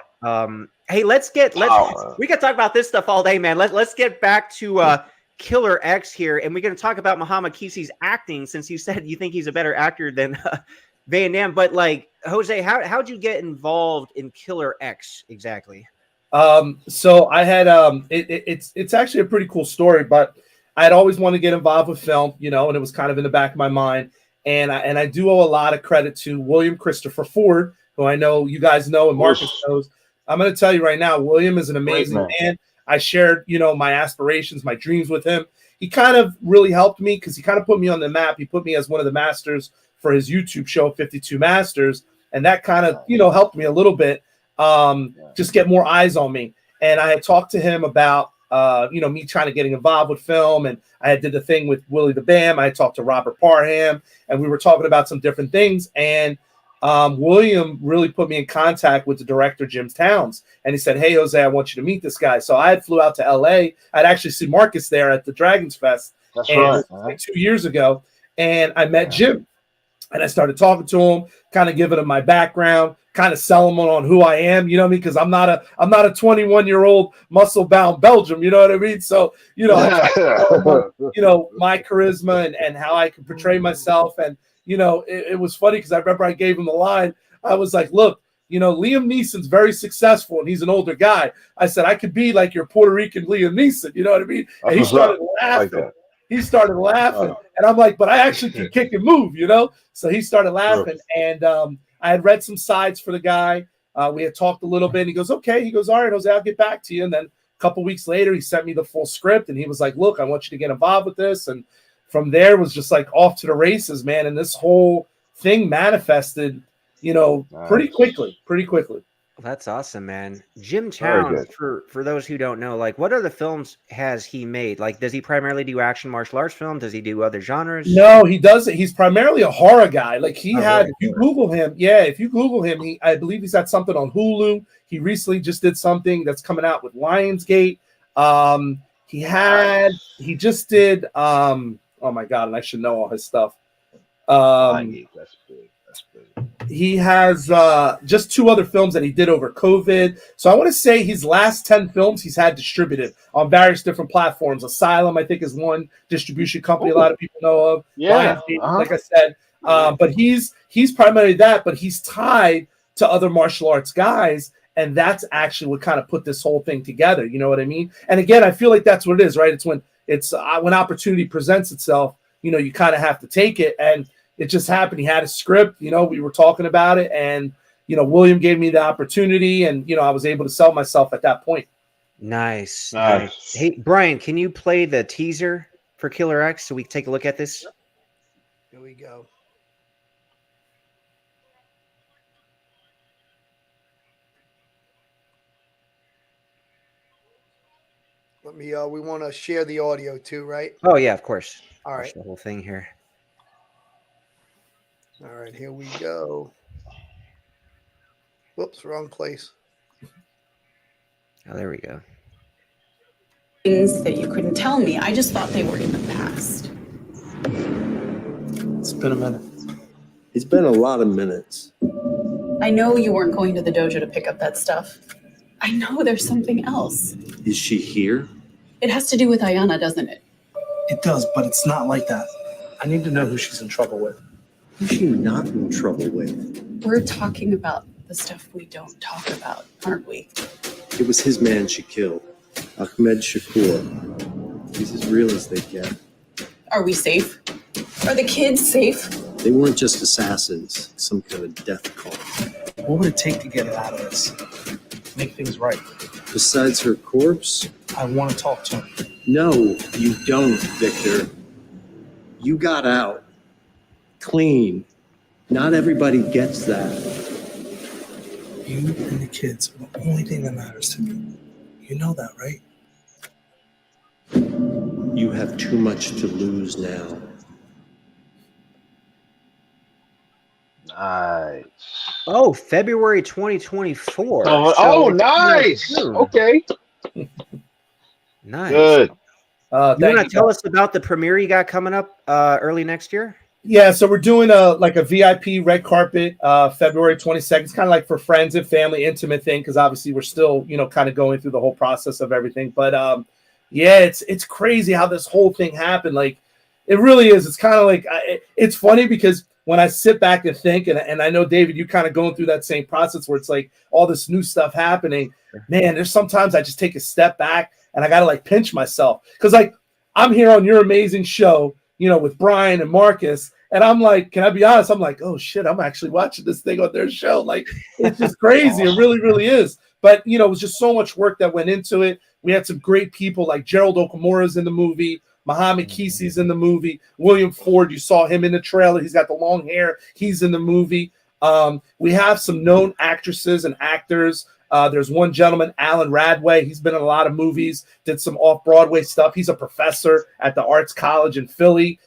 Hey, we can talk about this stuff all day, man. Let's get back to Killer X here, and we're going to talk about Muhammad Kisi's acting, since you said you think he's a better actor than Van Damme. But like, Jose, how'd you get involved in Killer X exactly? So I had it's actually a pretty cool story, but I had always wanted to get involved with film, and it was kind of in the back of my mind. And I do owe a lot of credit to William Christopher Ford, who I know you guys know and Marcus knows. I'm going to tell you right now, William is an amazing man. I shared, my aspirations, my dreams with him. He kind of really helped me because he kind of put me on the map. He put me as one of the masters for his YouTube show, 52 Masters. And that kind of, helped me a little bit, just get more eyes on me. And I had talked to him about, me trying to getting involved with film. And I did the thing with Willie the Bam. I talked to Robert Parham, and we were talking about some different things. And William really put me in contact with the director, Jim Towns. And he said, "Hey, Jose, I want you to meet this guy." So I flew out to LA. I'd actually see Marcus there at the Dragons Fest. That's right. Like 2 years ago. And I met Jim. And I started talking to him, kind of giving him my background, kind of selling him on who I am, you know what I mean? Because I'm not a 21-year-old muscle-bound Belgium, you know what I mean? So, my charisma and how I can portray myself. And, it was funny because I remember I gave him the line. I was like, "Look, Liam Neeson's very successful and he's an older guy." I said, "I could be like your Puerto Rican Liam Neeson," you know what I mean? And he started laughing. He started laughing, and I'm like, "But I actually can kick and move, So he started laughing, and I had read some sides for the guy. We had talked a little bit, and he goes, "Okay." He goes, "All right, Jose, I'll get back to you." And then a couple weeks later, he sent me the full script, and he was like, "Look, I want you to get involved with this." And from there was just like off to the races, man. And this whole thing manifested, pretty quickly. That's awesome, man. Jim Towns, for those who don't know, like, what other films has he made? Like, does he primarily do action martial arts films? Does he do other genres? No, he doesn't. He's primarily a horror guy. Like if you Google him, I believe he's got something on Hulu. He recently just did something that's coming out with Lionsgate. He just did, oh my God, and I should know all his stuff. Lionsgate, that's big. He has just 2 other films that he did over COVID. So I want to say his last 10 films he's had distributed on various different platforms. Asylum, I think, is one distribution company a lot of people know of. Yeah, like I said. But he's primarily that, but he's tied to other martial arts guys, and that's actually what kind of put this whole thing together. You know what I mean? And again, I feel like that's what it is, right? It's when opportunity presents itself, you kind of have to take it. And it just happened. He had a script, we were talking about it, and, William gave me the opportunity, and, I was able to sell myself at that point. Nice. Hey, Brian, can you play the teaser for Killer X so we can take a look at this? Here we go. Let me, we want to share the audio too, right? Oh, yeah, of course. All right. Watch the whole thing here. All right, here we go. Whoops, wrong place. Oh, there we go. Things that you couldn't tell me. I just thought they were in the past. It's been a minute. It's been a lot of minutes. I know you weren't going to the dojo to pick up that stuff. I know there's something else. Is she here? It has to do with Ayana, doesn't it? It does, but it's not like that. I need to know who she's in trouble with. Who's she not in trouble with? We're talking about the stuff we don't talk about, aren't we? It was his man she killed, Ahmed Shakur. He's as real as they get. Are we safe? Are the kids safe? They weren't just assassins, some kind of death cult. What would it take to get it out of this? Make things right. Besides her corpse? I want to talk to him. No, you don't, Victor. You got out. Clean. Not everybody gets that. You and the kids are the only thing that matters to me. You know that, right? You have too much to lose now. Nice. Oh, February 2024. Oh, nice. Okay. Nice. Good. You want to tell us about the premiere you got coming up early next year? Yeah, so we're doing a VIP red carpet February 22nd. It's kind of like for friends and family, intimate thing, because obviously we're still, kind of going through the whole process of everything. But yeah, it's crazy how this whole thing happened. Like, it really is. It's kind of like it's funny because when I sit back and think, and I know, David, you kind of going through that same process where it's like all this new stuff happening. Man, there's sometimes I just take a step back and I got to like pinch myself because like I'm here on your amazing show, with Brian and Marcus. And I'm like, can I be honest? I'm like, oh shit, I'm actually watching this thing on their show. Like, it's just crazy. It really, really is. But, it was just so much work that went into it. We had some great people like Gerald Okamura's in the movie. Muhammad Kisi's in the movie. William Ford, you saw him in the trailer. He's got the long hair. He's in the movie. We have some known actresses and actors. There's one gentleman, Alan Radway. He's been in a lot of movies, did some off-Broadway stuff. He's a professor at the Arts College in Philly.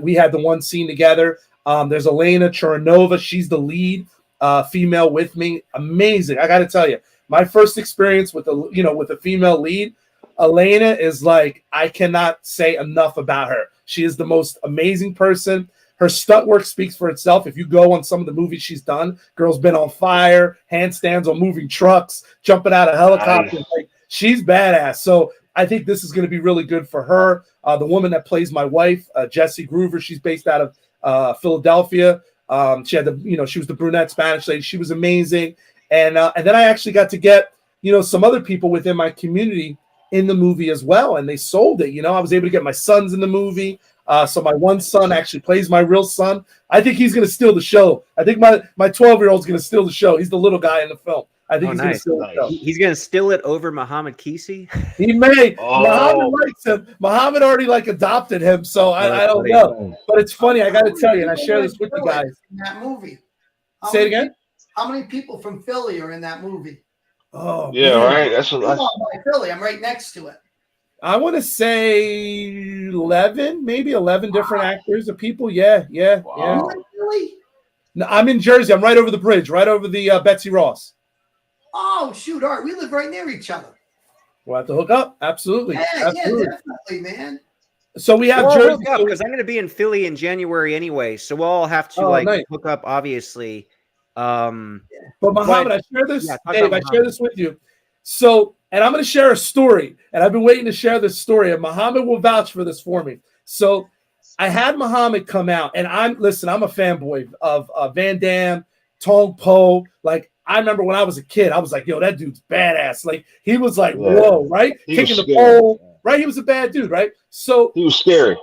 We had the one scene together. There's Elena Churanova. She's the lead female with me. Amazing. I got to tell you, my first experience with with a female lead, Elena is like, I cannot say enough about her. She is the most amazing person. Her stunt work speaks for itself. If you go on some of the movies she's done, Girl's Been on Fire, handstands on moving trucks, jumping out of helicopters. Nice. Like, she's badass. So I think this is going to be really good for her. The woman that plays my wife, Jessie Groover, she's based out of Philadelphia. She had she was the brunette Spanish lady. She was amazing. And then I actually got to get, some other people within my community in the movie as well. And they sold it. I was able to get my sons in the movie. So my one son actually plays my real son. I think he's going to steal the show. I think my 12-year-old's going to steal the show. He's the little guy in the film. I think he's going to steal the show. He's going to steal it over Muhammad Kisi? He may. Muhammad likes him. Muhammad already adopted him, so I don't know. But it's funny. I got to tell you, and I share this with you guys. In that movie. Say it again? How many people from Philly are in that movie? Oh, yeah, man. Right. That's Philly. I'm right next to it. I want to say 11, maybe 11 different actors or people. Yeah. Wow. Really? No, I'm in Jersey. I'm right over the bridge, right over the Betsy Ross. Oh, shoot. All right. We live right near each other. We'll have to hook up. Absolutely. Yeah, Absolutely. yeah, definitely, man. So we have Jersey. Because I'm going to be in Philly in January anyway. So we'll all have to nice. hook up, obviously. But Muhammad, I share this. Dave, I share this with you. So, and I'm going to share a story, and I've been waiting to share this story, and Muhammad will vouch for this for me. So I had Muhammad come out, and I'm a fanboy of Van Damme, Tong Po. Like, I remember when I was a kid, I was like, yo, that dude's badass. Like, he was like, whoa, right? Kicking the pole, right? He was a bad dude, right? So he was scary.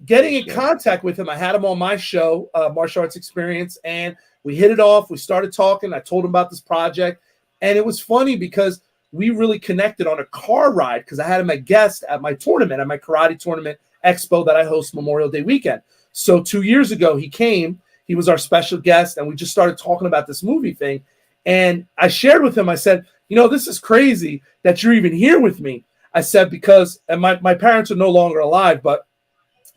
Getting in contact with him, I had him on my show, Martial Arts Experience, and we hit it off. We started talking. I told him about this project, and it was funny because we really connected on a car ride because I had him a guest at my tournament, at my karate tournament expo that I host Memorial Day weekend. So 2 years ago, he came. He was our special guest, and we just started talking about this movie thing. And I shared with him, I said, this is crazy that you're even here with me. I said, because, and my parents are no longer alive, but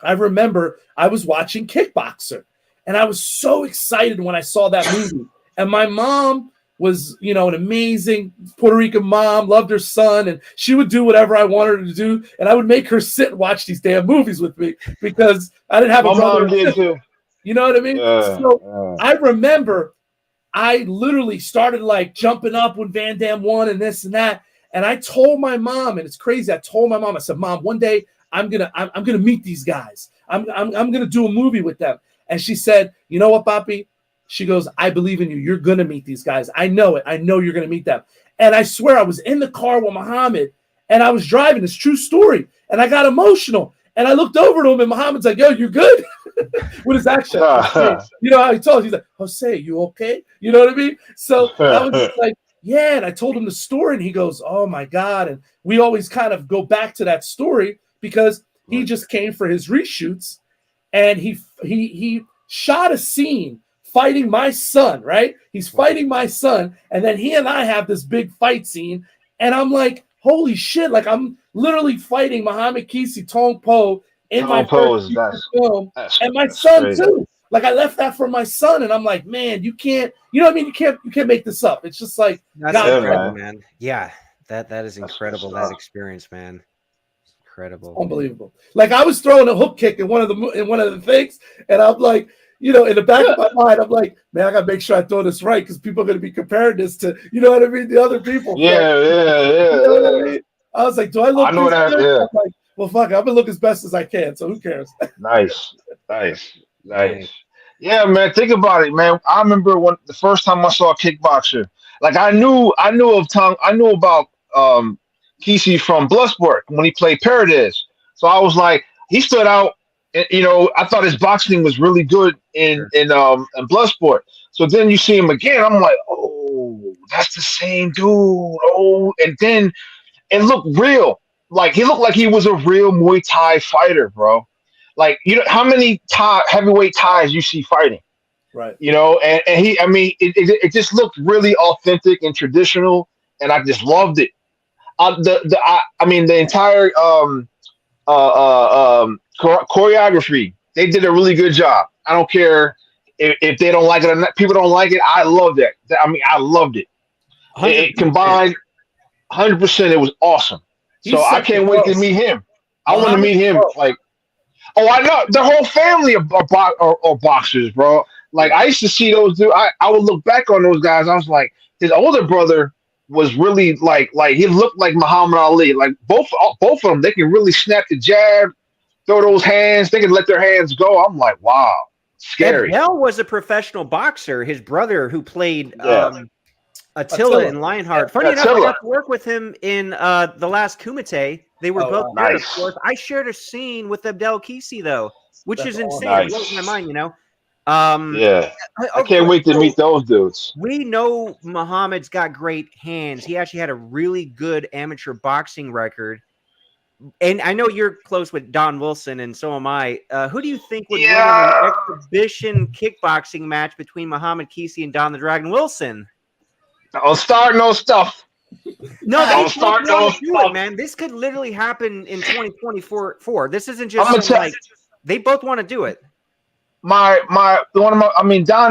I remember I was watching Kickboxer, and I was so excited when I saw that movie. And my mom was, an amazing Puerto Rican mom, loved her son, and she would do whatever I wanted her to do. And I would make her sit and watch these damn movies with me because I didn't have a brother. My mom did too. You know what I mean? I remember I literally started like jumping up when Van Damme won and this and that. And I told my mom, and it's crazy. I told my mom, I said, Mom, one day I'm gonna meet these guys. I'm gonna do a movie with them. And she said, you know what, Papi? She goes, I believe in you. You're gonna meet these guys. I know it. I know you're gonna meet them. And I swear I was in the car with Muhammad and I was driving. It's true story. And I got emotional. And I looked over to him and Muhammad's like, yo, you good? With his accent. You know how he told? He's like, Jose, you okay? You know what I mean? So I was just like, yeah. And I told him the story and he goes, oh my God. And we always kind of go back to that story because he just came for his reshoots and he shot a scene fighting my son, right? He's fighting my son. And then he and I have this big fight scene. And I'm like, holy shit. Like I'm literally fighting Muhammad Kisi Tong Po in my first film. And my son crazy. Too. Like I left that for my son. And I'm like, man, you can't, you know what I mean? You can't make this up. It's just like, that's incredible, man. Yeah. That is incredible. That experience, man. Incredible. Unbelievable. Like I was throwing a hook kick in one of the things. And I'm like, you know, in the back of my mind, I'm like, man, I gotta make sure I throw this right because people are gonna be comparing this to, you know what I mean, the other people. Yeah. You know what I mean? I was like, do I look? I know that. Yeah. I'm like, well, fuck it, I'm gonna look as best as I can. So who cares? Nice. Yeah, man. Think about it, man. I remember when the first time I saw a kickboxer. Like I knew about Kisi from Bloodsport when he played Paradise. So I was like, he stood out. You know, I thought his boxing was really good in Bloodsport. So then you see him again. I'm like, oh, that's the same dude. Oh, and then it looked real. Like he looked like he was a real Muay Thai fighter, bro. Like you know how many heavyweight Thais you see fighting, right? You know, and he, I mean, it just looked really authentic and traditional, and I just loved it. I mean, the entire choreography, they did a really good job. I don't care if they don't like it or not. People don't like it. I love that. I mean, I loved it. 100%. It combined 100%. It was awesome. So I can't wait to meet him. I want to meet him. Like, oh, I know the whole family are boxers, bro. Like I used to see those dudes. I would look back on those guys. I was like, his older brother was really like he looked like Muhammad Ali. Like both of them, they can really snap the jab. Throw those hands, they can let their hands go. I'm like, wow, scary. Bell was a professional boxer. His brother, who played Attila in Lionheart. Funny enough, I got to work with him in the last Kumite. They were both there, of course. I shared a scene with Abdel Kisi, though, which is insane. It blows my mind, you know. I can't wait to meet those dudes. We know Muhammad's got great hands. He actually had a really good amateur boxing record. And I know you're close with Don Wilson, and so am I. Who do you think would win in an exhibition kickboxing match between Muhammad Kisi and Don the Dragon Wilson? I'll start no stuff. No, they start no stuff, man. This could literally happen in 2024. This isn't just like they both want to do it. Don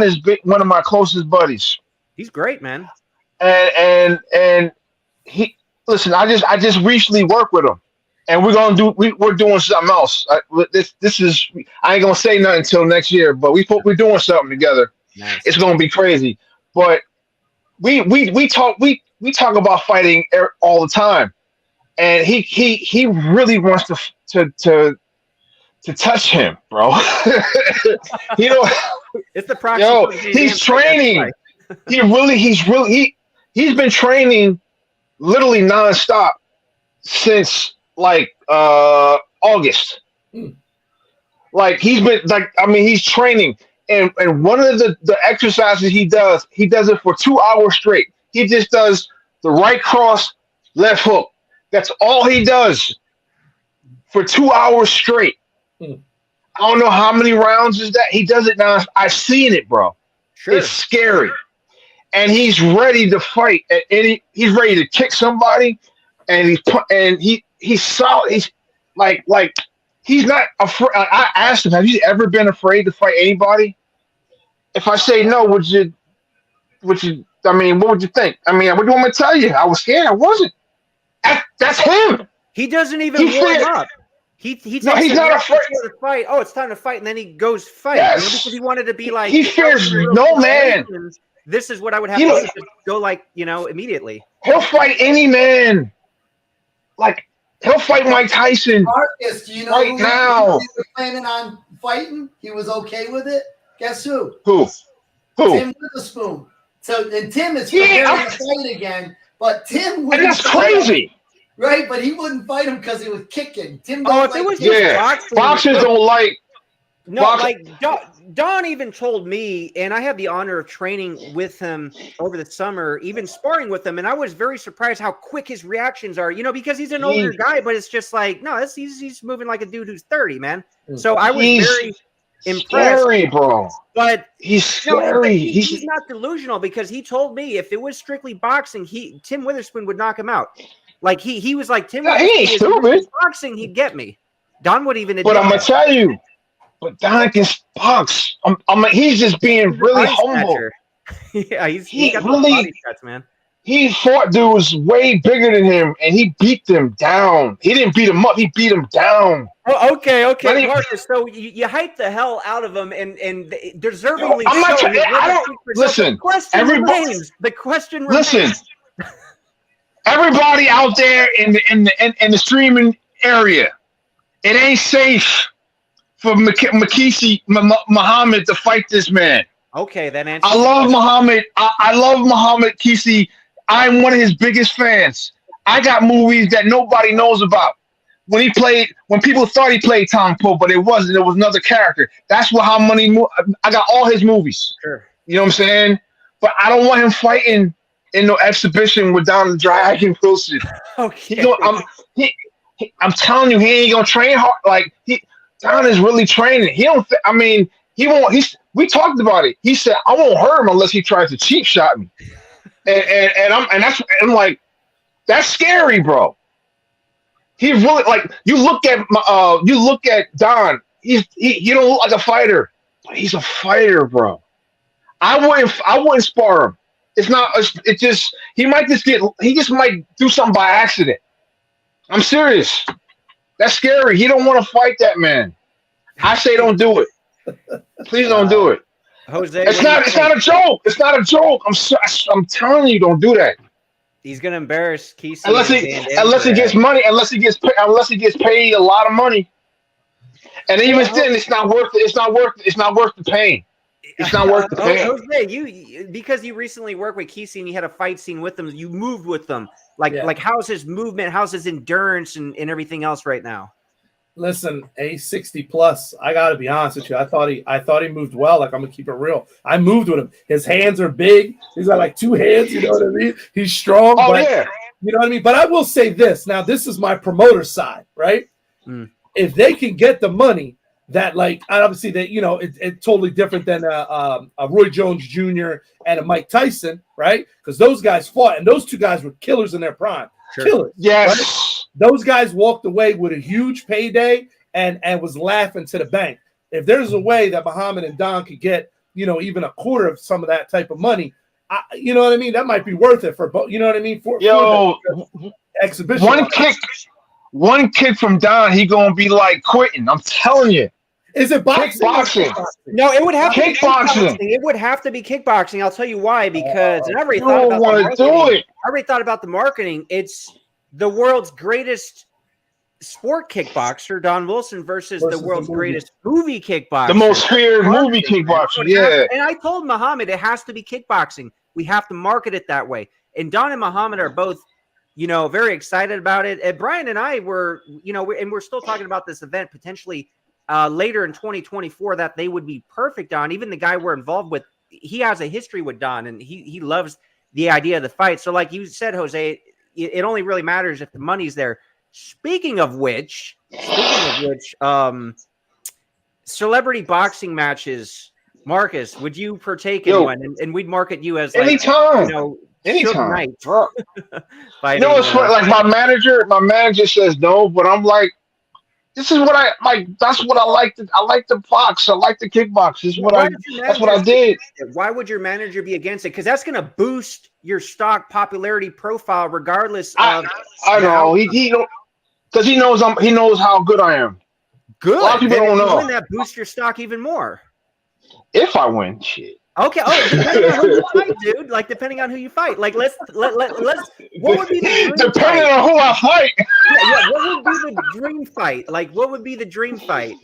is one of my closest buddies. He's great, man. And he listen. I just recently worked with him. And we're doing something else. This is I ain't gonna say nothing until next year, but we're doing something together. Nice. It's gonna be crazy. But we talk about fighting all the time, and he really wants to touch him, bro. You know, it's the practice. He's training. He's been training literally nonstop since like August. Like he's been he's training, and one of the exercises he does it for 2 hours straight. He just does the right cross, left hook. That's all he does for 2 hours straight. I don't know how many rounds is that. He does it now. I've seen it, bro. Sure. It's scary. And he's ready to fight at any. He's ready to kick somebody, and he's solid. He's like he's not afraid. I asked him, "Have you ever been afraid to fight anybody?" If I say no, would you? I mean, what would you think? I mean, what do you want me to tell you? I was scared. I wasn't. That's him. He doesn't even warm up. He's not afraid to fight. Oh, it's time to fight, and then he goes fight. Yes. Because he wanted to be like he fears no man. this is what I would have You to know- do to go like, immediately. He'll fight any man. Like he'll fight Mike Tyson. Marcus, do you know Right who now. he was planning on fighting? He was okay with it. Guess who? Who? Tim Witherspoon. So and Tim is preparing to fight again, but Tim And wouldn't that's fight him, crazy. right? But he wouldn't fight him because he was kicking. Tim Oh, don't if like it was kicking. just Yeah. boxing, Boxers don't like. no, box- like Don even told me, and I had the honor of training with him over the summer, even sparring with him, and I was very surprised how quick his reactions are. Because he's an older guy, but it's just like, no, he's moving like a dude who's 30, man. So I was He's very impressed. scary, bro. But He's no, but scary. he's not delusional because he told me if it was strictly boxing, Tim Witherspoon would knock him out. Like he was like Tim. Yeah, he ain't Witherspoon, if it was stupid. boxing, he'd get me. Don would even admit But I'm gonna that. tell you, but Don can box. He's just being really Body humble. stature. Yeah, He he's got really- the body shots, man. He fought dudes way bigger than him, and he beat them down. He didn't beat them up. He beat them down. Oh, okay, Let me- Marcus. So you hyped the hell out of him, and deservingly I'm not so. trying- He I don't- really for himself. listen, The question everybody- remains. The question remains. Listen, everybody out there in the streaming area, it ain't safe for Makisi Muhammad to fight this man. Okay, that answers. I love Muhammad. I love Muhammad Kisi. I'm one of his biggest fans. I got movies that nobody knows about. When people thought he played Tom Poe, but it wasn't. It was another character. That's how many. I got all his movies. Sure. You know what I'm saying? But I don't want him fighting in no exhibition with Don the Dragon Wilson. Okay. I'm telling you, he ain't gonna train hard. Like Don is really training. He don't. I mean, he won't. We talked about it. He said, "I won't hurt him unless he tries to cheap shot me." And I'm like, that's scary, bro. He really like you look at Don. He don't look like a fighter, but he's a fighter, bro. I wouldn't spar him. It just he just might do something by accident. I'm serious. That's scary. He don't want to fight that man. I say don't do it. Please don't do it. Jose, It's not a joke. It's not a joke. I'm telling you, don't do that. He's gonna embarrass Kesey Unless he gets money. Unless he gets paid a lot of money. And even then, it's not worth it. It's not worth the pain. It's not worth the pain. Jose, you because you recently worked with Kesey and you had a fight scene with them. You moved with them. Like how's his movement? How's his endurance and everything else right now? Listen, a 60 plus. I got to be honest with you. I thought he moved well. Like I'm gonna keep it real. I moved with him. His hands are big. He's got like two hands. You know what I mean? He's strong. Oh but, yeah. You know what I mean? But I will say this. Now this is my promoter side, right? If they can get the money that, like, obviously that it's totally different than a Roy Jones Jr. and a Mike Tyson, right? Because those guys fought, and those two guys were killers in their prime. Sure. Killers. Yes. Right? Those guys walked away with a huge payday and was laughing to the bank. If there's a way that Muhammad and Don could get, even a quarter of some of that type of money, you know what I mean? That might be worth it for both. You know what I mean? For the exhibition. One kick from Don, he gonna be like quitting. I'm telling you. Is it boxing? Kickboxing. No, it would have to be Kickboxing. It would have to be kickboxing. I'll tell you why. Because and I already You thought don't about want the to marketing. do it. I already thought about the marketing. It's the world's greatest sport kickboxer, Don Wilson, versus the world's greatest movie kickboxer. The most feared movie kickboxer. Yeah. And I told Muhammad it has to be kickboxing. We have to market it that way. And Don and Muhammad are both, very excited about it. And Brian and I were, and we're still talking about this event potentially later in 2024 that they would be perfect on. Even the guy we're involved with, he has a history with Don, and he loves the idea of the fight. So like you said, Jose, it only really matters if the money's there. Speaking of which, celebrity boxing matches, Marcus, would you partake in one? And we'd market you as like, anytime. Anytime. Knight. Bro. Fighting, It's funny, like my manager says no, but I'm like, this is what I like. That's what I like. I like the box. I like the kickbox. That's what I did. Why would your manager be against it? Because that's going to boost your stock popularity profile, regardless of. I know he don't, because he knows how good I am. Good. A lot of people don't know. Wouldn't that boost your stock even more? If I win, shit. Okay. Oh, depending on who you fight, dude. Like depending on who you fight. Like let's. What would be the dream Depending fight? on who I fight. Yeah. What would be the dream fight? Like what would be the dream fight?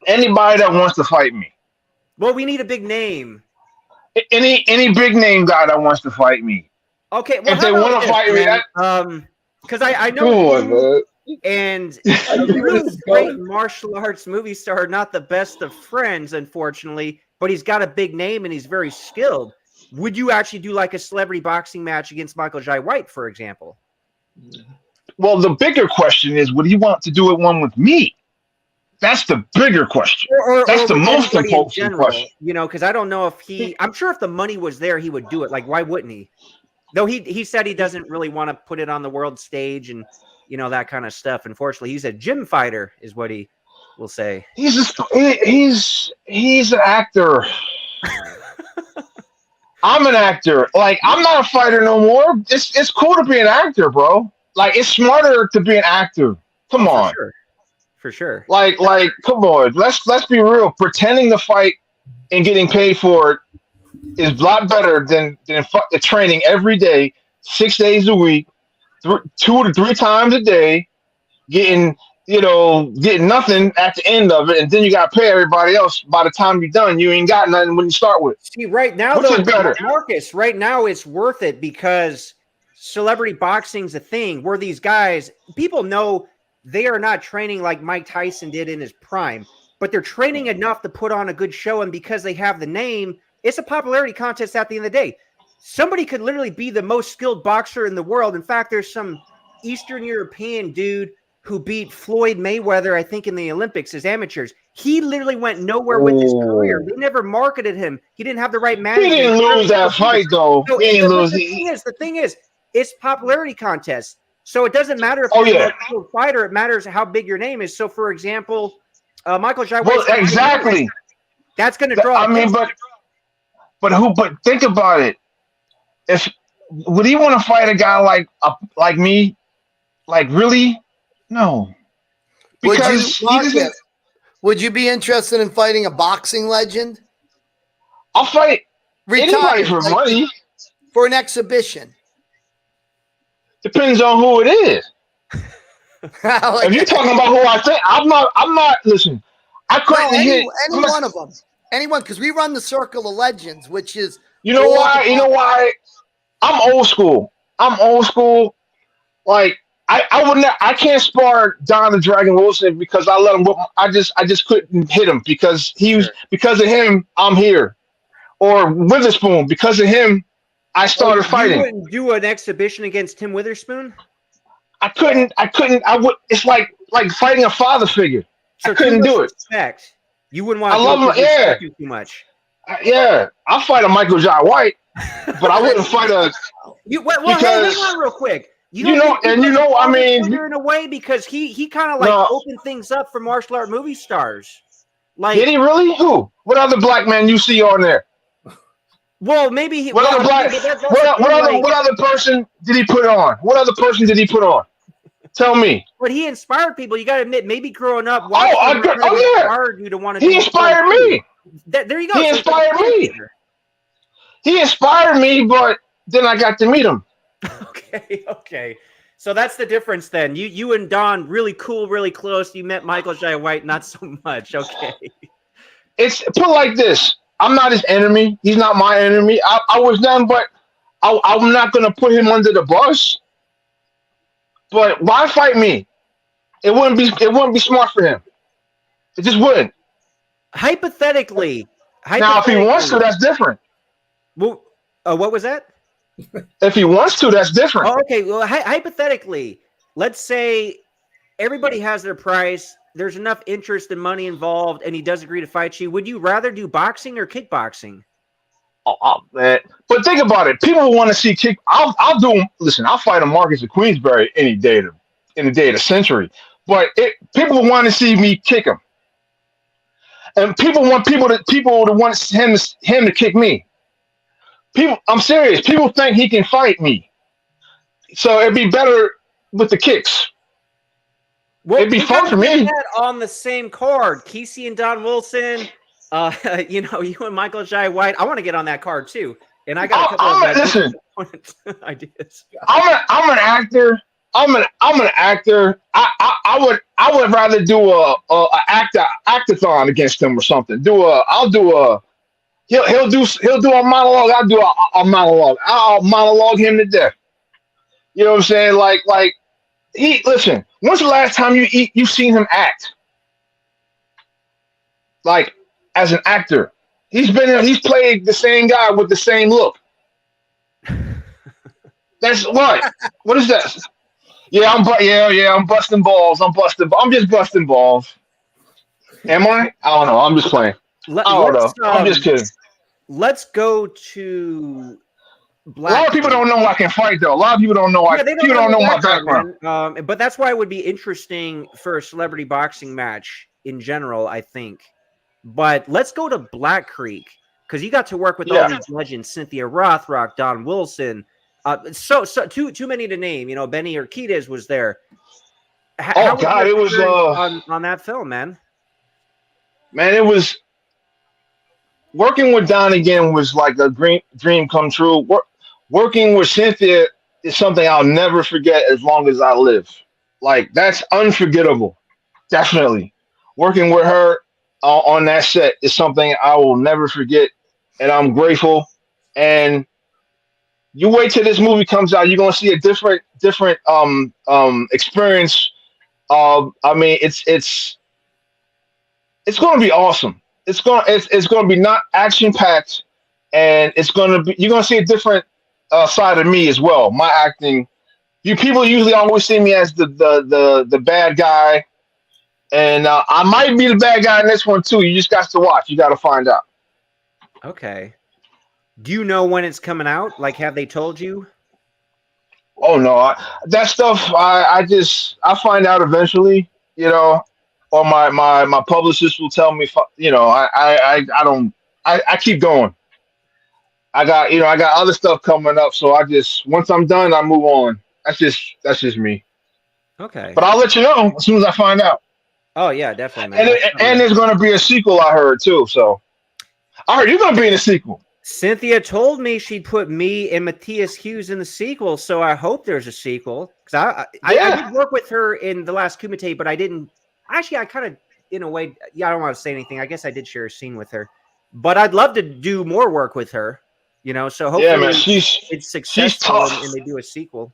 Anybody that wants to fight me. Well, we need a big name. Any big name guy that wants to fight me. Okay. Well, If they want to fight me, because I come know on, man. and I a knew where really this is great going. martial arts movie star, not the best of friends, unfortunately, but he's got a big name and he's very skilled. Would you actually do like a celebrity boxing match against Michael Jai White, for example? Well, the bigger question is, would he want to do one with me? That's the bigger question. That's the with most anybody in important general, question. you know, because I don't know if I'm sure if the money was there, he would do it. Like, why wouldn't he? Though he said he doesn't really want to put it on the world stage and, you know, that kind of stuff. Unfortunately, he's a gym fighter is what he will say. He's an actor. I'm an actor. Like, I'm not a fighter no more. It's cool to be an actor, bro. Like, it's smarter to be an actor. Come on. For sure. Like, come on. Let's be real. Pretending to fight and getting paid for it is a lot better than training every day, 6 days a week, 2 to 3 times a day, getting nothing at the end of it, and then you got to pay everybody else. By the time you're done, you ain't got nothing when you start with. See, right now, Which though, is better? Marcus, right now it's worth it because celebrity boxing's a thing where these guys, people know they are not training like Mike Tyson did in his prime, but they're training enough to put on a good show, and because they have the name, it's a popularity contest at the end of the day. Somebody could literally be the most skilled boxer in the world. In fact, there's some Eastern European dude who beat Floyd Mayweather, I think, in the Olympics as amateurs. He literally went nowhere with his career. They never marketed him. He didn't have the right management. He didn't lose that fight, though. So, He didn't lose. The thing is, it's popularity contest. So it doesn't matter if you're a skilled fighter. It matters how big your name is. So, for example, Michael Jai White. Well, exactly. That's going to draw. I mean, but think about it. Would he want to fight a guy like me? Like, really? No. Because would you be interested in fighting a boxing legend? I'll fight anybody for money. For an exhibition. Depends on who it is. If you're talking about who I think, I'm not. Listen, I couldn't hit any one of them. Anyone, because we run the Circle of Legends, which is You know why? I'm old school. Like, I would not. I can't spar Don the Dragon Wilson because I let him. I just couldn't hit him because because of him. I'm here. Or Witherspoon, because of him, I started fighting. You wouldn't do an exhibition against Tim Witherspoon? I couldn't. I would. It's like fighting a father figure. So I couldn't do it. Respect. You wouldn't want to. I love him. Yeah. Too much. Yeah, I'll fight a Michael Jai White, but I wouldn't fight a. Hang on real quick. I mean, in a way because he kind of like opened things up for martial art movie stars. Like, did he really? Who? What other black man you see on there? Well, maybe he. What other person did he put on? What other person did he put on? Tell me. But he inspired people. You got to admit, maybe growing up, inspired you to want to. He inspired me. There you go. He inspired me. He inspired me, but then I got to meet him. Okay. So that's the difference then. You and Don really cool, really close. You met Michael Jai White, not so much. Okay. It's put like this. I'm not his enemy. He's not my enemy. I was none, but I'm not going to put him under the bus. But why fight me? It wouldn't be smart for him. It just wouldn't. Hypothetically. Now, if he wants to, that's different. Well, what was that? If he wants to, that's different. Oh, okay. Well, hypothetically, let's say everybody has their price. There's enough interest and money involved, and he does agree to fight you. Would you rather do boxing or kickboxing? Man. But think about it. People want to see kick. I'll do. Listen, I'll fight a Marcus of Queensberry any day of the century. But people want to see me kick him, and people want to want him to kick me. I'm serious. People think he can fight me, so it'd be better with the kicks. Well, it'd be fun for me. That on the same card, Kesey and Don Wilson, You know, you and Michael Jai White. I want to get on that card too. And I got a couple listen. ideas. I'm an actor. I'm an actor. I would rather do a actathon against him or something. He'll do a monologue. I'll do a monologue. I'll monologue him to death. You know what I'm saying? Like listen. When's the last time you've seen him act? Like as an actor, he's played the same guy with the same look. That's what. What is that? Yeah, I'm busting balls. I'm just busting balls. Am I? I don't know. I'm just playing. I don't know. I'm just kidding. Let's go to Black. A lot of people don't know I can fight, though. A lot of people don't know. People don't know my background. But that's why it would be interesting for a celebrity boxing match in general, I think. But let's go to Black Creek because you got to work with all these legends: Cynthia Rothrock, Don Wilson. So too many to name. You know, Benny Urquidez was there. How God, it was on that film, man. Man, it was working with Don again was like a dream come true. Working with Cynthia is something I'll never forget as long as I live. Like that's unforgettable. Definitely, working with her on that set is something I will never forget, and I'm grateful. And you wait till this movie comes out, you're gonna see a different experience. I mean, it's gonna be awesome. It's gonna be not action packed, and you're gonna see a different side of me as well. My acting. People usually always see me as the bad guy, and I might be the bad guy in this one too. You just got to watch. You got to find out. Okay. Do you know when it's coming out? Like, have they told you? Oh no, that stuff I find out eventually, you know, or my publicist will tell me, you know, I keep going. I got other stuff coming up, so once I'm done, I move on. That's just me. Okay. But I'll let you know as soon as I find out. Oh yeah, definitely, man. And there's going to be a sequel, I heard too. So I heard you're going to be in a sequel. Cynthia told me she'd put me and Matthias Hughes in the sequel, so I hope there's a sequel. Because I did work with her in the last Kumite, but I didn't. Actually, I kind of, in a way, I don't want to say anything. I guess I did share a scene with her, but I'd love to do more work with her. You know, so hopefully man, it's successful and they do a sequel.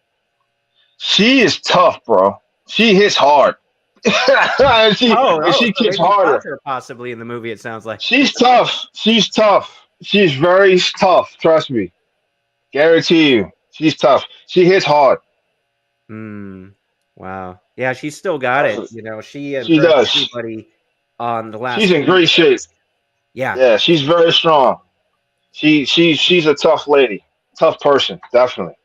She is tough, bro. She hits hard. She kicks harder. Possibly in the movie, it sounds like. She's tough. She's tough. She's very tough. Trust me. Guarantee you. She's tough. She hits hard. Wow. Yeah, she's still got it. You know, she does. Everybody on the last. She's in great shape. Yeah. Yeah, she's very strong. She's a tough lady. Tough person, definitely.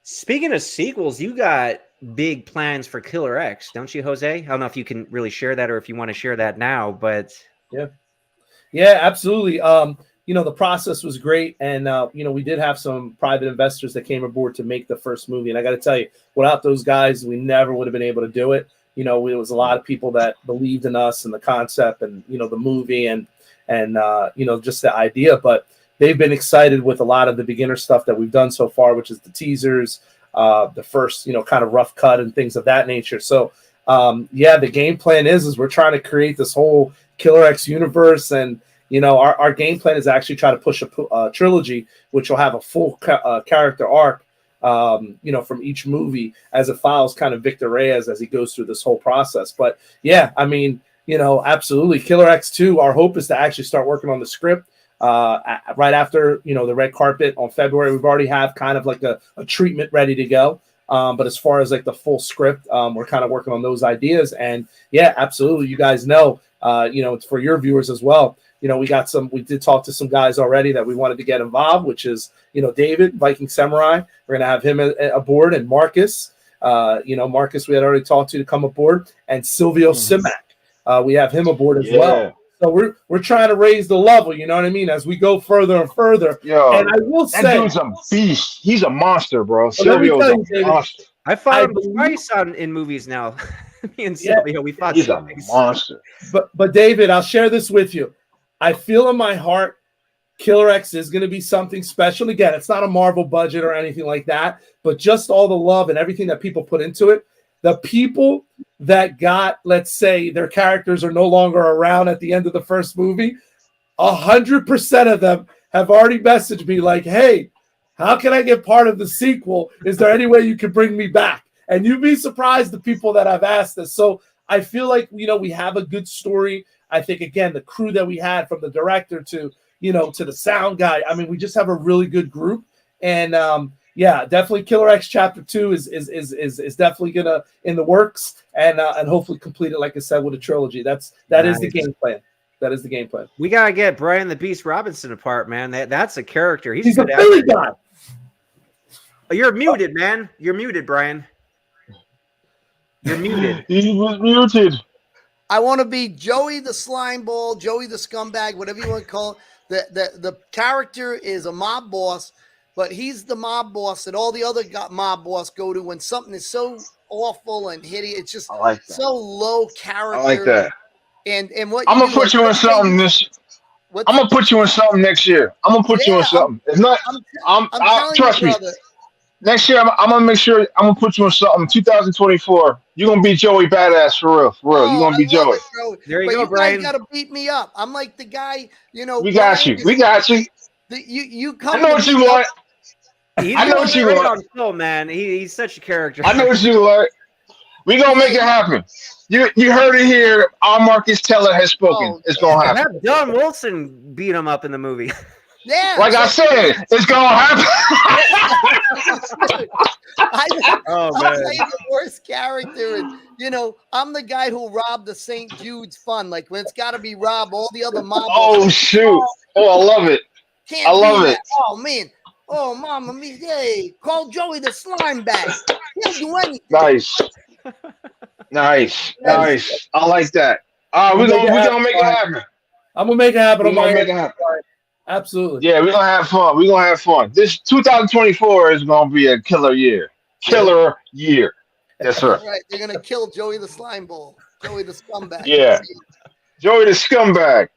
Speaking of sequels, you got big plans for Killer X, don't you, Jose? I don't know if you can really share that or if you want to share that now, but yeah, absolutely. You know, the process was great, and you know, we did have some private investors that came aboard to make the first movie, and I got to tell you, without those guys, we never would have been able to do it. You know, it was a lot of people that believed in us and the concept, and you know, the movie, and you know, just the idea, but they've been excited with a lot of the beginner stuff that we've done so far, which is the teasers, the first, you know, kind of rough cut and things of that nature. So, yeah, the game plan is we're trying to create this whole Killer X universe, and you know, our game plan is actually try to push a trilogy, which will have a full character arc, you know, from each movie as it follows kind of Victor Reyes as he goes through this whole process. But yeah, I mean, you know, absolutely, Killer X2. Our hope is to actually start working on the script. Right after, you know, the red carpet on February. We've already have kind of like a treatment ready to go. But as far as like the full script, we're kind of working on those ideas. And yeah, absolutely. You guys know, you know, it's for your viewers as well. You know, we did talk to some guys already that we wanted to get involved, which is, you know, David, Viking Samurai. We're going to have him aboard, and Marcus, you know, Marcus, we had already talked to come aboard, and Silvio Simac. We have him aboard as well. So we're trying to raise the level, you know what I mean, as we go further and further. Yo, and I will say, that dude's a beast. He's a monster, bro. Silvio's a monster. I fought him twice in movies now. Me and Yeah. Silvio, we fought He's a twice. monster. But David, I'll share this with you. I feel in my heart Killer X is going to be something special. Again, it's not a Marvel budget or anything like that, but just all the love and everything that people put into it. The people that got, let's say, their characters are no longer around at the end of the first movie, 100% of them have already messaged me like, hey, how can I get part of the sequel? Is there any way you can bring me back? And you'd be surprised the people that I've asked this. So I feel like, we have a good story. I think, again, the crew that we had from the director to the sound guy. I mean, we just have a really good group. And definitely Killer X Chapter 2 is definitely gonna in the works and hopefully complete it, like I said, with a trilogy. That is the game plan. That is the game plan. We gotta get Brian the Beast Robinson apart, man. That's a character. He's a Philly guy. Oh, you're muted, man. You're muted, Brian. You're muted. He was muted. I want to be Joey the slime ball, Joey the scumbag, whatever you want to call it. The character is a mob boss, but he's the mob boss that all the other mob boss go to when something is so awful and hideous. It's just so low character. I like that. And what I'm gonna put you in something I'm gonna put you in something next year. I'm gonna put you in something. It's not. I'm trust me. Brother. Next year, I'm gonna make sure I'm gonna put you in something. 2024, you're gonna be Joey Badass for real. For real, you're gonna be Joey. There you go, Brian. You gotta beat me up. I'm like the guy. We got you. We got you. You come. I know what you want. I know what you want. On film, man. He's such a character. I know what you want. We gonna make it happen. You heard it here. Our Marcus Teller has spoken. It's gonna happen. Have Don Wilson beat him up in the movie. Yeah. Like I said, it's gonna happen. I'm the worst character, and I'm the guy who robbed the St. Jude's Fund. Like when it's got to be robbed, all the other mob. Oh shoot! Oh, I love it. I love it. Oh man. Oh, mama me. Hey, call Joey the slime bag. He'll do anything. Nice. Nice. I like that. We're gonna make it happen. I'm gonna make it happen. We're gonna make it happen. Absolutely. Yeah, we're gonna have fun. We're gonna have fun. This 2024 is gonna be a killer year. Killer year. Yes, sir. All right, they're gonna kill Joey the slime ball. Joey the scumbag. Yeah. Joey the scumbag.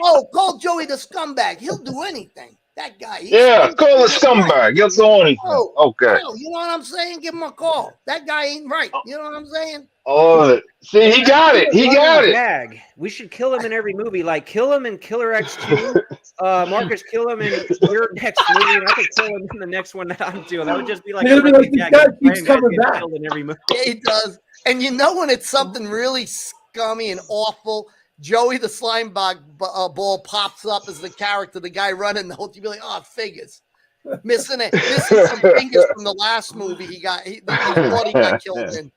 Oh, call Joey the scumbag. He'll do anything. That guy. Call the scumbag. He'll do anything. Okay. You know what I'm saying? Give him a call. That guy ain't right. You know what I'm saying? Oh, see, he got it. He got it. Bag. We should kill him in every movie. Like kill him in Killer X2. Marcus, kill him in your next movie, and I could kill him in the next one that I'm doing. That would just be like, this guy keeps coming back. In every movie. Yeah, he does. And when it's something really scummy and awful, Joey the slime ball pops up as the character, the guy running the whole. You'd be like, oh, figures. Missing some fingers from the last movie he thought he got killed in.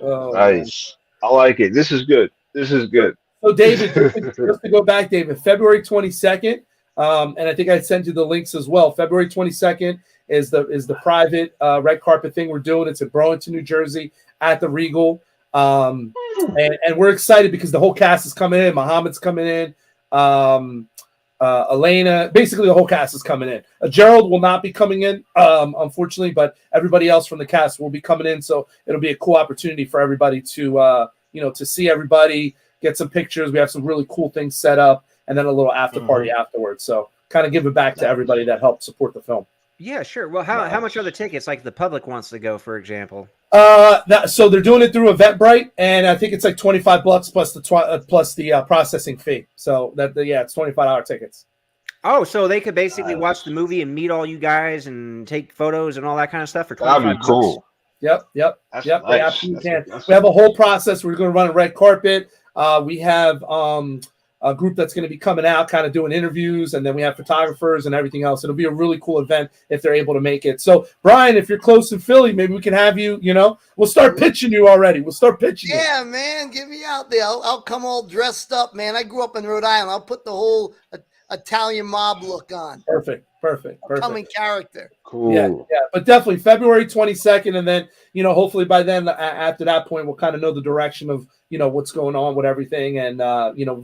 Oh, nice. Man. I like it. This is good. So, David, just to go back, David, February 22nd, and I think I sent you the links as well. February 22nd is the private red carpet thing we're doing. It's in Burlington, New Jersey, at the Regal. And we're excited because the whole cast is coming in. Muhammad's coming in. Elena, basically the whole cast is coming in. Gerald will not be coming in, unfortunately, but everybody else from the cast will be coming in. So it'll be a cool opportunity for everybody to see everybody, get some pictures. We have some really cool things set up, and then a little after party afterwards. So kind of give it back to everybody that helped support the film. Yeah, sure. Well, how much are the tickets? Like the public wants to go, for example. So they're doing it through Eventbrite, and I think it's like $25 plus the processing fee. So it's $25 tickets. Oh, so they could basically watch the movie and meet all you guys and take photos and all that kind of stuff for $25. That'd be cool. Yep. Nice. They absolutely can. We have a whole process. We're going to run a red carpet. We have a group that's going to be coming out, kind of doing interviews, and then we have photographers and everything else. It'll be a really cool event if they're able to make it. So, Brian, if you're close in Philly, maybe we can have you. We'll start pitching you already. Yeah, man, get me out there. I'll come all dressed up, man. I grew up in Rhode Island. I'll put the whole Italian mob look on. Perfect. Come in character. Cool. Yeah. But definitely February 22nd, and then hopefully by then, after that point, we'll kind of know the direction of what's going on with everything, and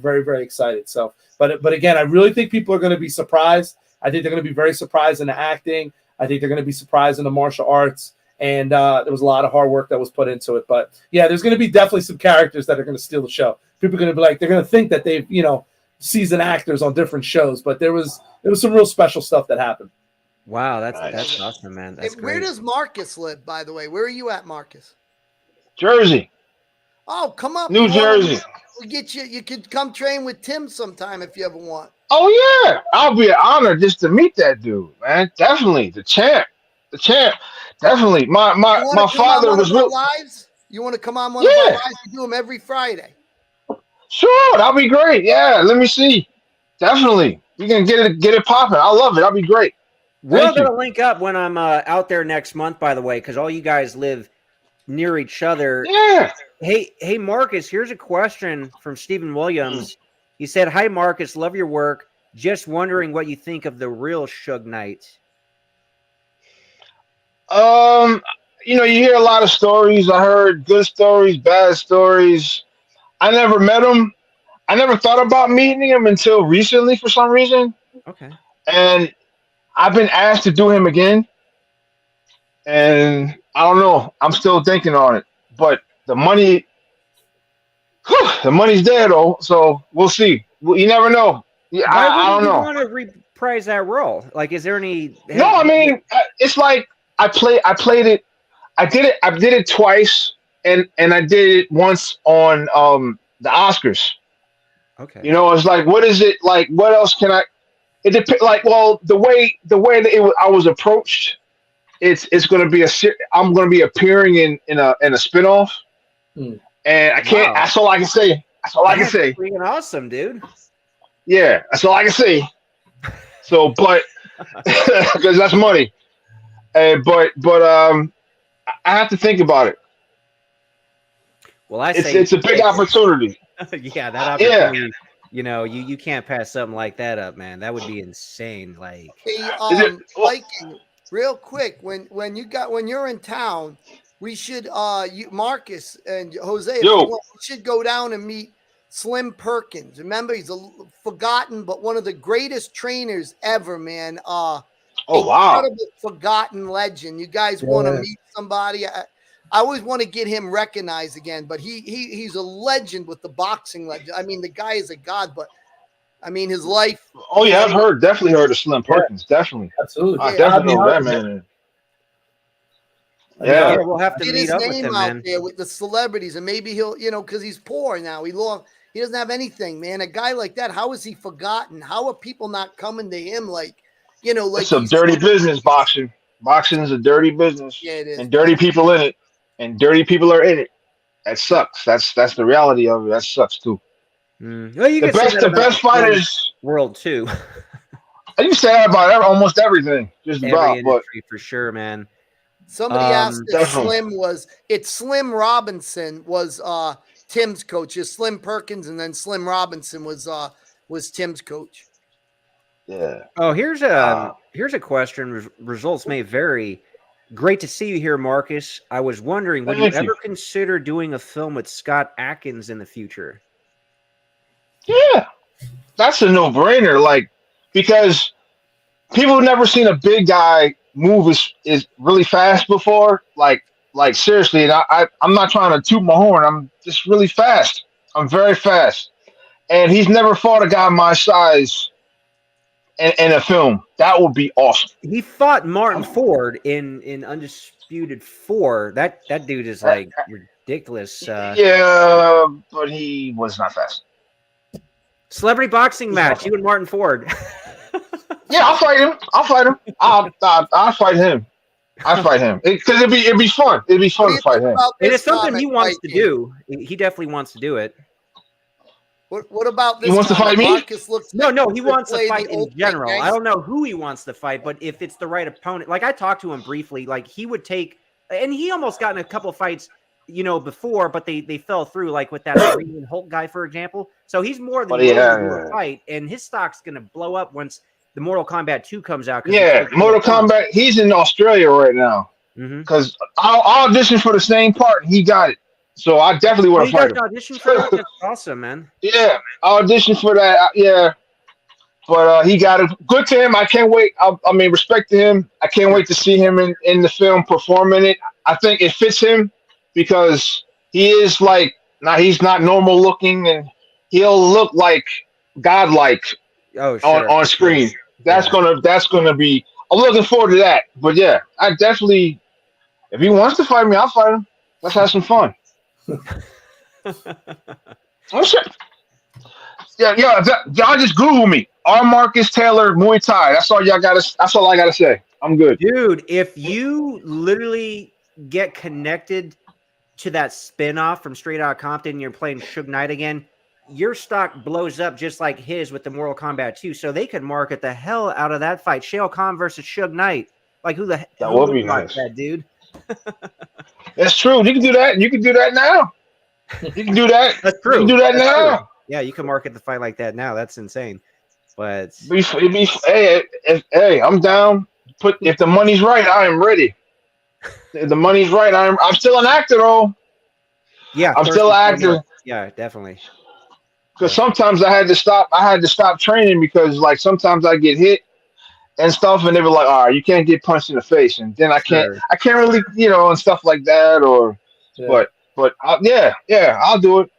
very, very excited. So, but again, I really think people are going to be surprised. I think they're going to be very surprised in the acting. I think they're going to be surprised in the martial arts, and there was a lot of hard work that was put into it. But yeah, there's going to be definitely some characters that are going to steal the show. People are going to be like, they're going to think that they've, seasoned actors on different shows, but there was some real special stuff that happened. Wow, that's Nice. awesome, man. That's Where great. does Marcus live, by the way? Where are you at, Marcus? Jersey, Oh, come up. New Jersey. We get you. You could come train with Tim sometime if you ever want. Oh yeah, I'll be an honor just to meet that dude, man. Definitely the champ, Definitely. My You wanna come father on was one of real. our lives? You want to come on one of our Yeah. lives? We do them every Friday. Sure, that'll be great. Yeah, let me see. Definitely, we can get it popping. I love it. That'll be great. We're Thank going you. to link up when I'm out there next month, by the way, because all you guys live near each other. Yeah. Hey, Marcus, here's a question from Stephen Williams. He said, "Hi, Marcus, love your work. Just wondering what you think of the real Suge Knight." You hear a lot of stories. I heard good stories, bad stories. I never met him. I never thought about meeting him until recently for some reason. Okay. And I've been asked to do him again. And I don't know. I'm still thinking on it. But the money's there though. So we'll see. You never know. Yeah, I don't know. Why wouldn't you want to reprise that role? Like, is there any? No, I mean, it's like I played it. I did it twice, and I did it once on the Oscars. Okay. It's like, what is it like? What else can I? It depends. Like, well, the way that I was approached, it's going to be I'm going to be appearing in a spinoff, and I can't. Wow. That's all I can say. That's all I can say. Freaking awesome, dude. Yeah, that's all I can say. So, but because that's money, but I have to think about it. Well, I say It's a big opportunity. Yeah, that opportunity. You can't pass something like that up, man. That would be insane. Like, Hey, it- Viking, real quick, when you're in town, we should Marcus and Jose, if you want, we should go down and meet Slim Perkins. Remember, he's forgotten, but one of the greatest trainers ever, man. Oh wow! Incredible forgotten legend. You guys want to meet somebody? I always want to get him recognized again, but he's a legend with the boxing legend. I mean, the guy is a god, but I mean his life. Oh yeah, definitely heard of Slim Perkins. Definitely, Absolutely. I definitely know that man. Yeah, we'll have to Get meet his up with name him, out man. there with the celebrities, and maybe he'll, because he's poor now. He doesn't have anything, man. A guy like that, how is he forgotten? How are people not coming to him like it's a dirty business. Boxing is a dirty business. Yeah, it is. And dirty people in it, and dirty people are in it. That sucks. That's the reality of it. That sucks too. Well, you The can say that about best fighters. world too. I can say that about almost everything. Just Every about, but industry for sure, man. Somebody asked if definitely. it's Slim Robinson was Tim's coach. It's Slim Perkins, and then Slim Robinson was Tim's coach. yeah. Oh, here's a question. Results may vary. Great to see you here, Marcus. I was wondering, would you Thank you. ever consider doing a film with Scott Adkins in the future? Yeah, that's a no-brainer. Like, because people have never seen a big guy move is really fast before. Like seriously, and I'm not trying to toot my horn. I'm just really fast. I'm very fast, and he's never fought a guy my size in a film. That would be awesome. He fought Martin Ford in Undisputed 4. That dude is like ridiculous. Yeah, but he was not fast. Celebrity boxing match, you and Martin Ford. Yeah, I'll fight him. I'll fight him. I'll fight him. I'll fight him because it'd be fun. It'd be fun to fight him. And it's something he wants to do. He definitely wants to do it. What about this? He wants to fight me? Marcus looks No, like he wants to play fight the in ultimate general. I gangster. don't know who he wants to fight, but if it's the right opponent, like I talked to him briefly, like he would take, and he almost got in a couple of fights, before, but they fell through, like with that Iranian Hulk guy, for example. So he's more than willing to do a fight, and his stock's going to blow up once the Mortal Kombat 2 comes out. Yeah, Mortal Kombat. He's in Australia right now because I'll audition for the same part, and he got it. So I definitely want to fight him. Audition for that? That's awesome, man. Yeah, I auditioned for that. Yeah, but he got it. Good to him. I can't wait. I mean, respect to him. I can't wait to see him in the film performing it. I think it fits him because he is like now he's not normal looking and he'll look like godlike Oh, sure. on screen. Yeah. That's gonna be. I'm looking forward to that. But yeah, I definitely. If he wants to fight me, I'll fight him. Let's have some fun. Oh shit. Yeah, y'all just Google me. R. Marcus Taylor Muay Thai. That's all y'all gotta. That's all I gotta say. I'm good. Dude, if you literally get connected to that spinoff from Straight Outta Compton and you're playing Suge Knight again, your stock blows up just like his with the Mortal Kombat 2. So they could market the hell out of that fight. Shao Kahn versus Suge Knight. Like who That who would be wants nice. that, dude? That's true. You can do that. You can do that now. You can do that. That's true. You can do that That's now. true. Yeah, you can market the fight like that now. That's insane. But Hey, I'm down. If the money's right, I am ready. If the money's right, I'm still an actor though. yeah, I'm first still an and actor. foremost. Yeah, definitely. Because sometimes I had to stop training because like sometimes I get hit and stuff, and they were like, "All right, you can't get punched in the face," and then I can't really, and stuff like that. Or, Yeah. but yeah, I'll do it.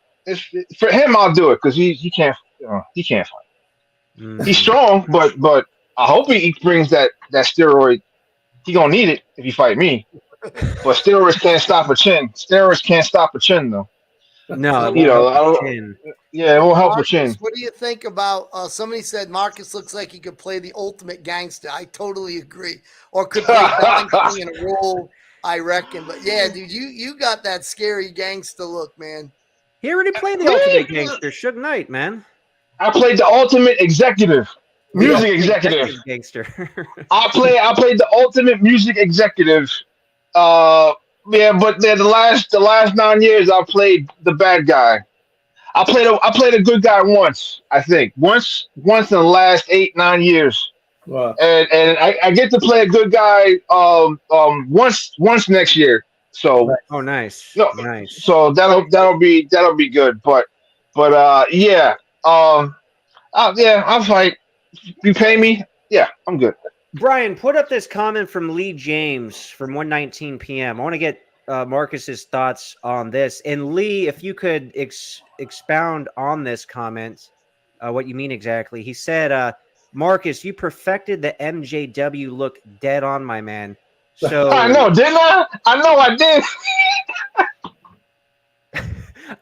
For him, I'll do it because he can't, he can't fight. Mhm. He's strong, but I hope he brings that steroid. He gonna need it if he fight me. But steroids can't stop a chin. Steroids can't stop a chin though. No, it You won't know, help I the don't- chin. Yeah, it won't help a Marcus, chin. what do you think about? Somebody said Marcus looks like he could play the ultimate gangster. I totally agree. Or could play Don King in a role, I reckon. But yeah, dude, you got that scary gangster look, man. He already played the Me? ultimate gangster, Suge Knight, man. I played the ultimate executive, music executive. Gangster. I played the ultimate music executive. But then the last 9 years I played the bad guy. I played a good guy once, I think. Once in the last 8-9 years. Wow. And I get to play a good guy once next year. So Oh, nice. No, Nice. so that'll be good. But yeah. I'll fight. You pay me? Yeah, I'm good. Brian, put up this comment from Lee James from 1:19 p.m. I want to get Marcus's thoughts on this. And Lee, if you could expound on this comment, what you mean exactly. He said, Marcus, you perfected the MJW look dead on, my man. So I know, didn't I? I know I did.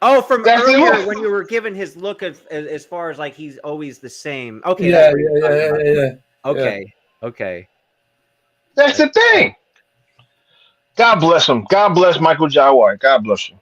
Oh, from That's the earlier look. when you were given his look of as far as like he's always the same. Okay. Yeah, that's what you're talking about. yeah. Okay. Okay. That's the thing. God bless him. God bless Michael Jai White. God bless him.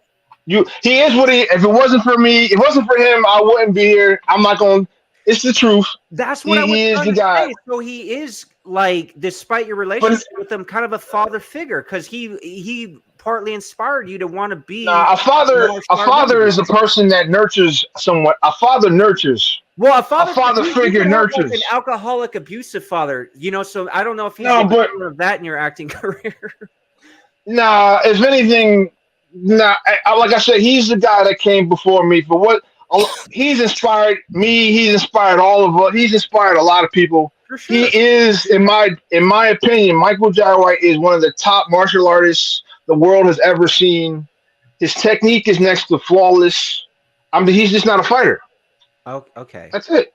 He is what he. If it wasn't for me, if it wasn't for him, I wouldn't be here. I'm not going. It's the truth. That's what I was He is trying the to guy. say. So he is like, despite your relationship with him, kind of a father figure because he partly inspired you to want to be. A father is a person that nurtures someone. A father nurtures. Well, a father figure you can have, like, nurtures. an alcoholic, abusive father. So I don't know if he's No, the but- equivalent of that in your acting career. Nah, if anything, like I said, he's the guy that came before me. For what he's inspired me, he's inspired all of us. He's inspired a lot of people. For sure. He is, in my opinion, Michael Jai White is one of the top martial artists the world has ever seen. His technique is next to flawless. I mean, he's just not a fighter. Oh, okay. That's it.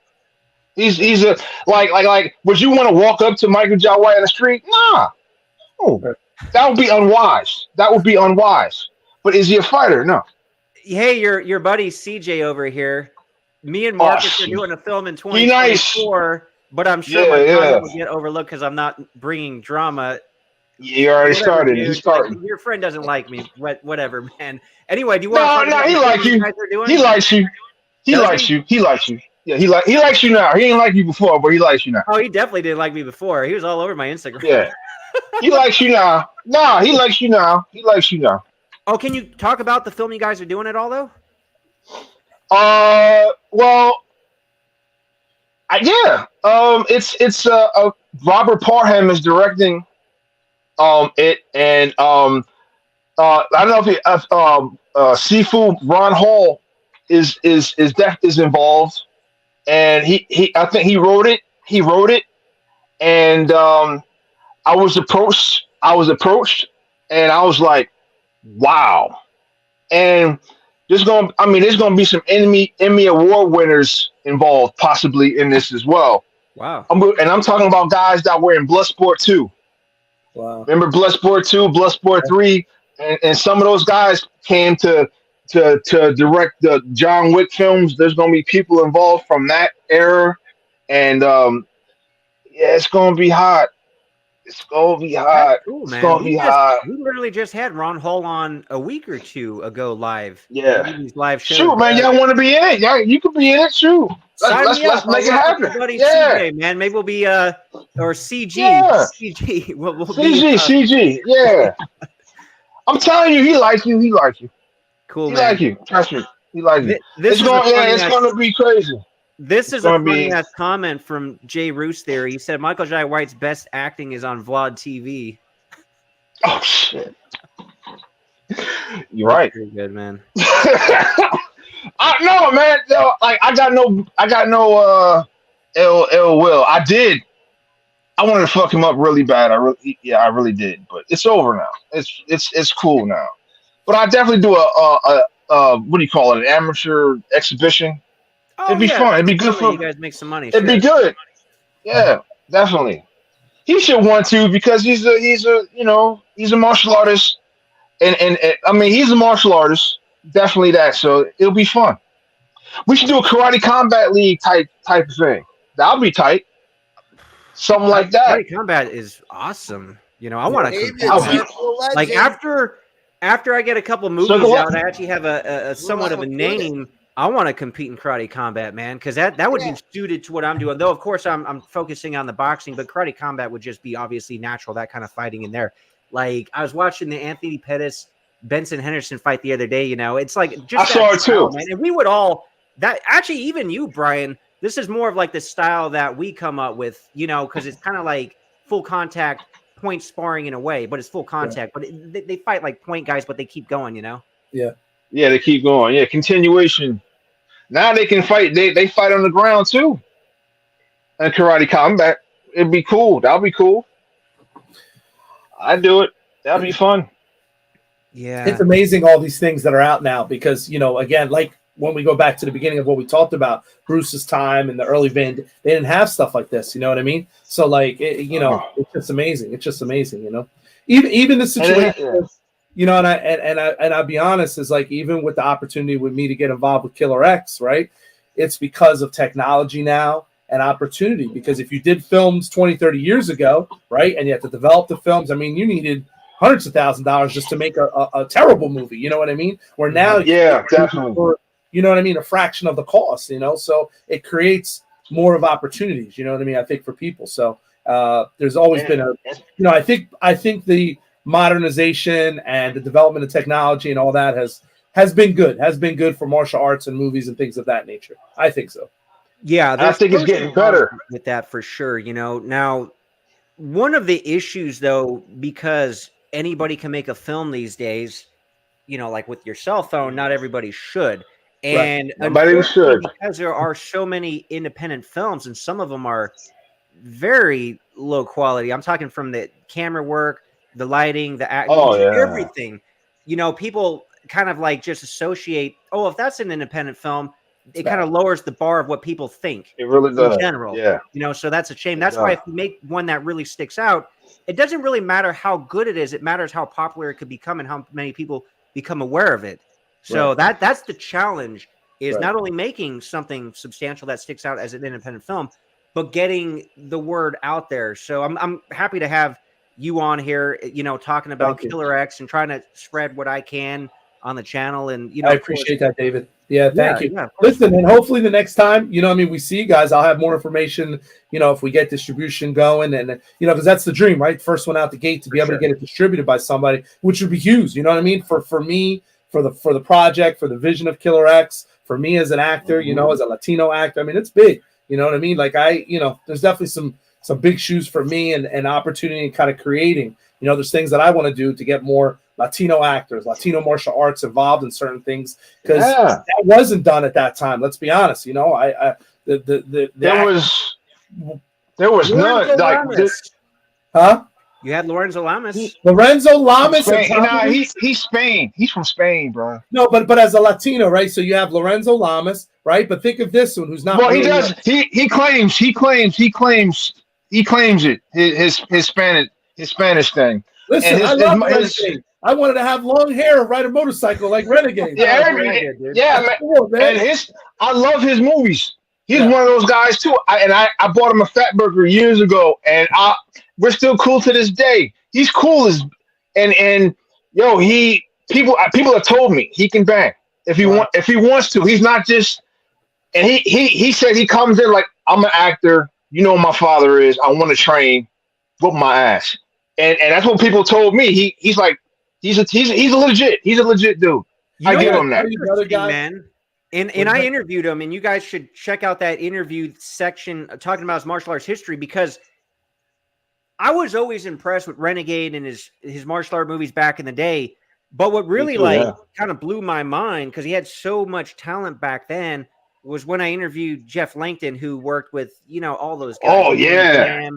He's a like. Would you want to walk up to Michael Jai White in the street? Nah. Oh, that would be unwise. But is he a fighter? No. Hey, your buddy CJ over here. Me and Marcus are doing a film in Be nice. 2024, but I'm sure Yeah, my yeah. content will get overlooked because I'm not bringing drama. You already Whatever, started. dude. He started. Like, your friend doesn't like me. Whatever, man. Anyway, do you want? No, he likes you. guys are doing? He likes you. He Does likes he? you. He likes you. Yeah, he likes you now. He didn't like you before, but he likes you now. Oh, he definitely didn't like me before. He was all over my Instagram. Yeah. He likes you now. Nah, he likes you now. He likes you now. Oh, can you talk about the film you guys are doing at all, though? Well, yeah. It's Robert Parham is directing it, and I don't know if Sifu Ron Hall is involved, and I think he wrote it, and I was approached and I was like, wow. And there's gonna be some Emmy award winners involved possibly in this as well. Wow. I'm talking about guys that were in Bloodsport 2. Wow. Remember Bloodsport 2, Bloodsport 3, and some of those guys came to direct the John Wick films. There's gonna be people involved from that era, and yeah, it's gonna be hot. It's gonna be hot. That's cool, It's man. gonna be hot. We literally just had Ron Hull on a week or two ago live. Yeah. These live shows. Shoot, man, y'all want to be in it? Yeah, you could be in it. Shoot. Let's make it happen. Yeah. CJ, man. Maybe we'll be or CG. Yeah. CG. We'll CG. Yeah. I'm telling you, he like you. He like you. Cool, He man. like you. Trust me. He like you. This It's gonna be crazy. This is It's a gonna funny be- ass comment from Jay Roos there. He said Michael Jai White's best acting is on Vlad TV. Oh shit. You're right. Pretty good, man. No, man. No, like I got no ill will. I did. I wanted to fuck him up really bad. I really did. But it's over now. It's cool now. But I definitely do a what do you call it? An amateur exhibition. Oh, It'd be fun. It'd be good for you guys make some money. It'd be good. Yeah, definitely. He should want to because he's a martial artist, and I mean he's a martial artist, definitely that. So it'll be fun. We should do a karate combat league type of thing. That'll be tight. Something like that. Karate Combat is awesome. You know, I want to David, compete. Circle of Like Legend. after I get a couple movies Circle out, of- I actually have a somewhat of a name. I want to compete in Karate Combat, man, because that would be suited to what I'm doing. Though, of course, I'm focusing on the boxing, but Karate Combat would just be obviously natural, that kind of fighting in there. Like, I was watching the Anthony Pettis, Benson Henderson fight the other day, you know. It's like just I saw that it style, too. man. And we would all that actually even you, Brian, this is more of like the style that we come up with, you know, because it's kind of like full contact point sparring in a way, but it's full contact. But they fight like point guys, but they keep going, you know. Yeah, they keep going. Yeah, continuation. Now they can fight. They fight on the ground too. And Karate Combat. It'd be cool. That'll be cool. I'd do it. That'd be fun. Yeah, It's amazing all these things that are out now because, you know, again, like when we go back to the beginning of what we talked about, Bruce's time and the early Van, they didn't have stuff like this. You know what I mean? So like, it's just amazing. It's just amazing. You know, even the situation. You know, and I'll be honest, is like even with the opportunity with me to get involved with Killer X, right? It's because of technology now and opportunity. Because if you did films 20, 30 years ago, right, and you had to develop the films, I mean, you needed hundreds of $1,000s just to make a terrible movie. You know what I mean? Where now, Definitely. For, you know what I mean, a fraction of the cost. You know, so it creates more of opportunities. You know what I mean? I think for people. So there's always been I think the modernization and the development of technology and all that has been good for martial arts and movies and things of that nature. I think so. Yeah, I think it's getting better with that for sure. You know, now one of the issues though, because anybody can make a film these days, you know, like with your cell phone, not everybody should. And nobody should, because there are so many independent films and some of them are very low quality. I'm talking from the camera work, the lighting, the acting, everything. You know, people kind of like just associate, if that's an independent film, it kind of lowers the bar of what people think. It really does. In general. Yeah. You know, so that's a shame. That's why if you make one that really sticks out, it doesn't really matter how good it is. It matters how popular it could become and how many people become aware of it. So that's the challenge is not only making something substantial that sticks out as an independent film, but getting the word out there. So I'm happy to have you on here, you know, talking about Killer X and trying to spread what I can on the channel. And, you know, I appreciate that, David. Yeah, thank you. Yeah, listen, and hopefully the next time, you know, I mean, we see you guys, I'll have more information, you know, if we get distribution going and, you know, because that's the dream, right? First one out the gate to be able to get it distributed by somebody, which would be huge. You know what I mean? For me, for the project, for the vision of Killer X, for me as an actor, you know, as a Latino actor, I mean, it's big. You know what I mean? Like there's definitely some big shoes for me and opportunity and kind of creating, you know, there's things that I want to do to get more Latino actors, Latino martial arts involved in certain things because that wasn't done at that time. Let's be honest. You know, there was none. Like, You had Lorenzo Lamas. Lorenzo Lamas. Spain. Nah, he's Spain. He's from Spain, bro. No, but as a Latino, right? So you have Lorenzo Lamas, right? But think of this one, who's not. Well, really he does. He claims it. His Spanish thing. Listen, And I love Renegade. I wanted to have long hair and ride a motorcycle like Renegade. Yeah, man. Cool, man. And I love his movies. He's one of those guys too. I bought him a Fat Burger years ago, and we're still cool to this day. He's cool as and yo, people have told me he can bang if he wants to. He's not just. And he said he comes in like, I'm an actor. You know what my father is. I want to train. Whoop my ass. And that's what people told me. He's like he's a legit dude. I give him that. Man. And I interviewed him, and you guys should check out that interview section talking about his martial arts history, because I was always impressed with Renegade and his martial art movies back in the day. But what really kind of blew my mind, because he had so much talent back then, was when I interviewed Jeff Langton, who worked with all those guys. Oh yeah.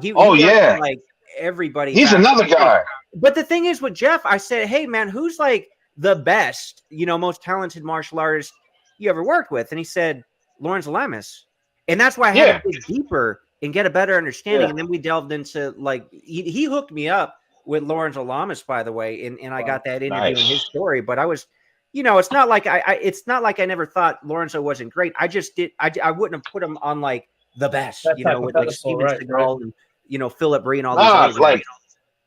He with, like everybody. He's another guy. But the thing is with Jeff, I said, hey man, who's like the best, most talented martial artist you ever worked with? And he said, Lorenzo Lamas. And that's why I had to dig deeper and get a better understanding. And then we delved into he hooked me up with Lorenzo Lamas, by the way. And I got that interview in his story. But I was, it's not like it's not like I never thought Lorenzo wasn't great. I just I wouldn't have put him on like the best, with like Steven Seagal and Philip Bree and all these like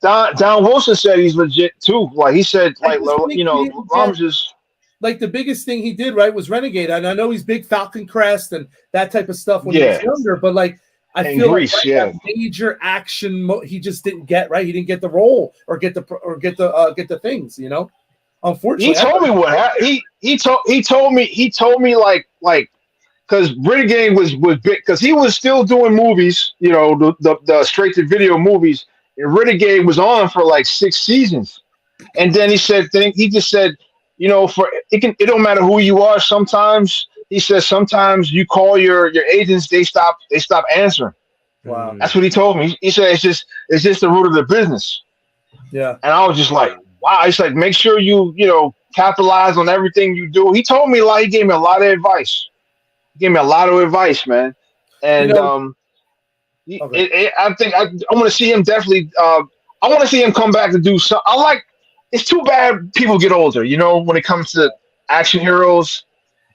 Don Wilson said he's legit too. Like he said, Lamas is like the biggest thing he did was Renegade. And I know he's big Falcon Crest and that type of stuff when he was younger, but like I feel Greece, like that major action he just didn't get right. He didn't get the role or get the things. Unfortunately, he told me what happened. He told me like because Renegade was big because he was still doing movies, the straight to video movies. And Renegade was on for like 6 seasons, and then he just said, it don't matter who you are. Sometimes he says sometimes you call your agents, they stop answering. Wow, that's what he told me. He said it's just the root of the business. Yeah, and I was just like, wow. He's like, make sure you capitalize on everything you do. He told me he gave me a lot of advice. He gave me a lot of advice, man, and I think I want to see him definitely. I want to see him come back to do something. It's too bad people get older. When it comes to action heroes,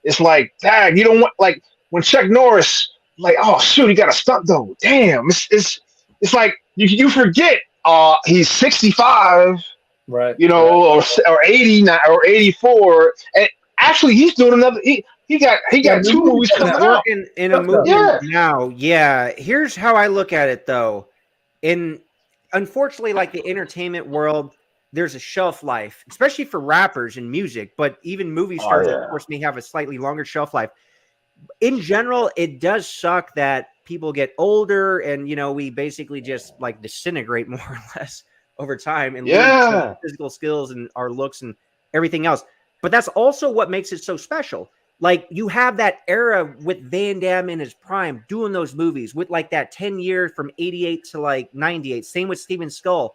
it's like, dang, you don't want like when Chuck Norris, like, oh shoot, he got a stunt double. Damn, it's like you forget. He's 65, right? Or 80 or 84, and actually he's doing another. He got 2 movies coming out. In a movie now. Yeah. Here's how I look at it though. Unfortunately, like the entertainment world, there's a shelf life, especially for rappers and music, but even movie stars, of course, may have a slightly longer shelf life. In general, it does suck that people get older and, we basically just like disintegrate more or less over time and lose physical skills and our looks and everything else. But that's also what makes it so special. Like you have that era with Van Damme in his prime doing those movies with like that 10 years from 88 to like 98. Same with Steven Skull.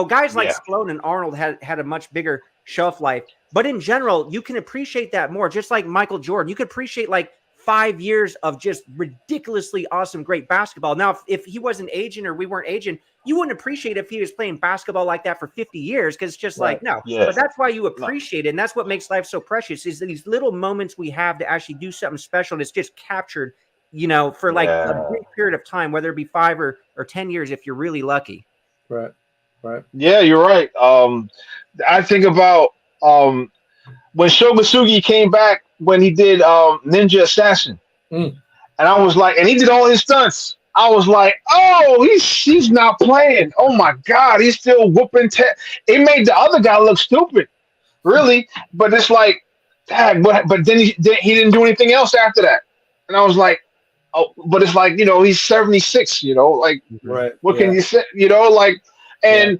Guys like Stallone and Arnold had a much bigger shelf life. But in general, you can appreciate that more. Just like Michael Jordan, you could appreciate like 5 years of just ridiculously awesome, great basketball. Now, if he wasn't aging or we weren't aging, you wouldn't appreciate if he was playing basketball like that for 50 years because it's just like, no. But that's why you appreciate it. And that's what makes life so precious is these little moments we have to actually do something special. And it's just captured, for like a big period of time, whether it be 5 or 10 years if you're really lucky. Right. Yeah, you're right. I think about when Shogasugi came back when he did Ninja Assassin. And I was like, and he did all his stunts. I was like, oh, he's not playing. Oh my God, he's still whooping. It made the other guy look stupid, really. But it's like, dang, but then he didn't do anything else after that. And I was like, oh, but it's like, he's 76, like, what can you say, and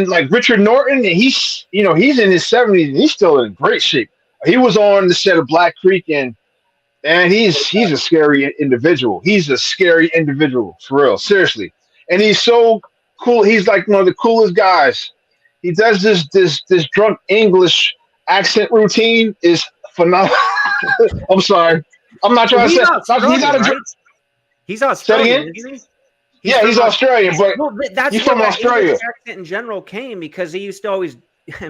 like Richard Norton, and he's in his 70s and he's still in great shape. He was on the set of Black Creek and he's a scary individual. He's a scary individual for real, seriously. And he's so cool. He's like one of the coolest guys. He does this drunk English accent routine is phenomenal. I'm sorry. I'm not trying to say he's not a right? He's Say it Australian, again? isn't he? Yeah, he's Australian, but Well, that's he's where from that Australia. English accent in general came because he used to always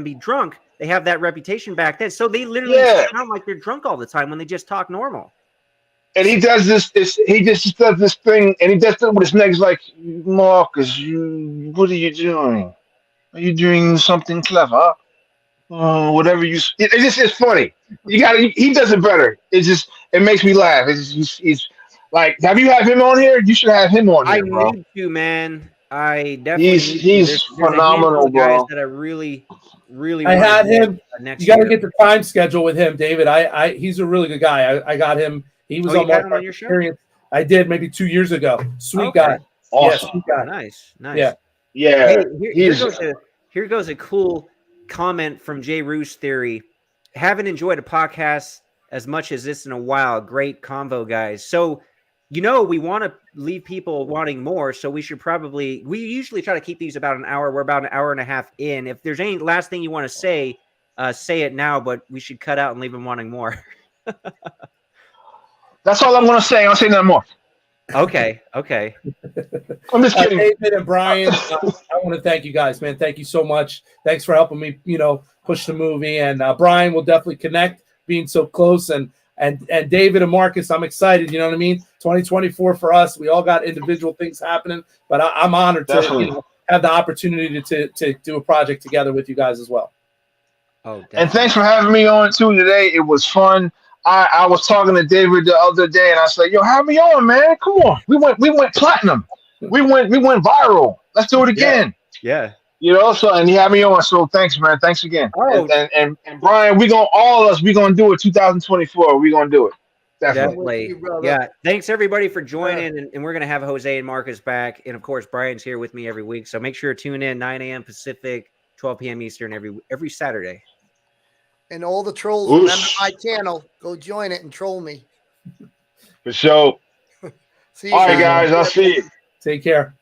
be drunk. They have that reputation back then, so they literally sound like they're drunk all the time when they just talk normal. And he does this. He just does this thing, and he does it with his neck. He's like, Marcus, what are you doing? Are you doing something clever? Whatever you. It's funny. You got. He does it better. It makes me laugh. He's like, have you had him on here? You should have him on I here, bro. need to, man. I definitely need to. He's There's phenomenal, a handful of guys bro. that I really I wanna had get, him. next You got to year. get the time schedule with him, David. He's a really good guy. I got him. He was Oh, on you had my him on your show? experience. I did maybe 2 years ago. Sweet Okay. guy. Yeah, Awesome. sweet guy. Nice. Yeah. Yeah. Hey, He's here goes a cool comment from Jay Roos Theory. Haven't enjoyed a podcast as much as this in a while. Great convo, guys. So, we want to leave people wanting more. So we usually try to keep these about an hour. We're about an hour and a half in. If there's any last thing you want to say it now, but we should cut out and leave them wanting more. That's all I'm gonna say. I don't say nothing more. Okay. I'm just kidding. David and Brian, I want to thank you guys, man. Thank you so much. Thanks for helping me, push the movie. And Brian will definitely connect, being so close. And David and Marcus, I'm excited. You know what I mean? 2024 for us. We all got individual things happening, but I'm honored to have the opportunity to do a project together with you guys as well. Oh, definitely. And thanks for having me on too today. It was fun. I was talking to David the other day, and I was like, "Yo, have me on, man. Come on. We went platinum. We went viral. Let's do it again." Yeah. And he had me on. So thanks, man. Thanks again. Oh. And Brian, we gonna do it 2024. We gonna do it. Definitely. Yeah. Thanks everybody for joining, and we're gonna have Jose and Marcus back, and of course Brian's here with me every week. So make sure to tune in 9 a.m. Pacific, 12 p.m. Eastern every Saturday. And all the trolls, remember my channel. Go join it and troll me. For sure. See you All right, guys. I'll see you. Take care.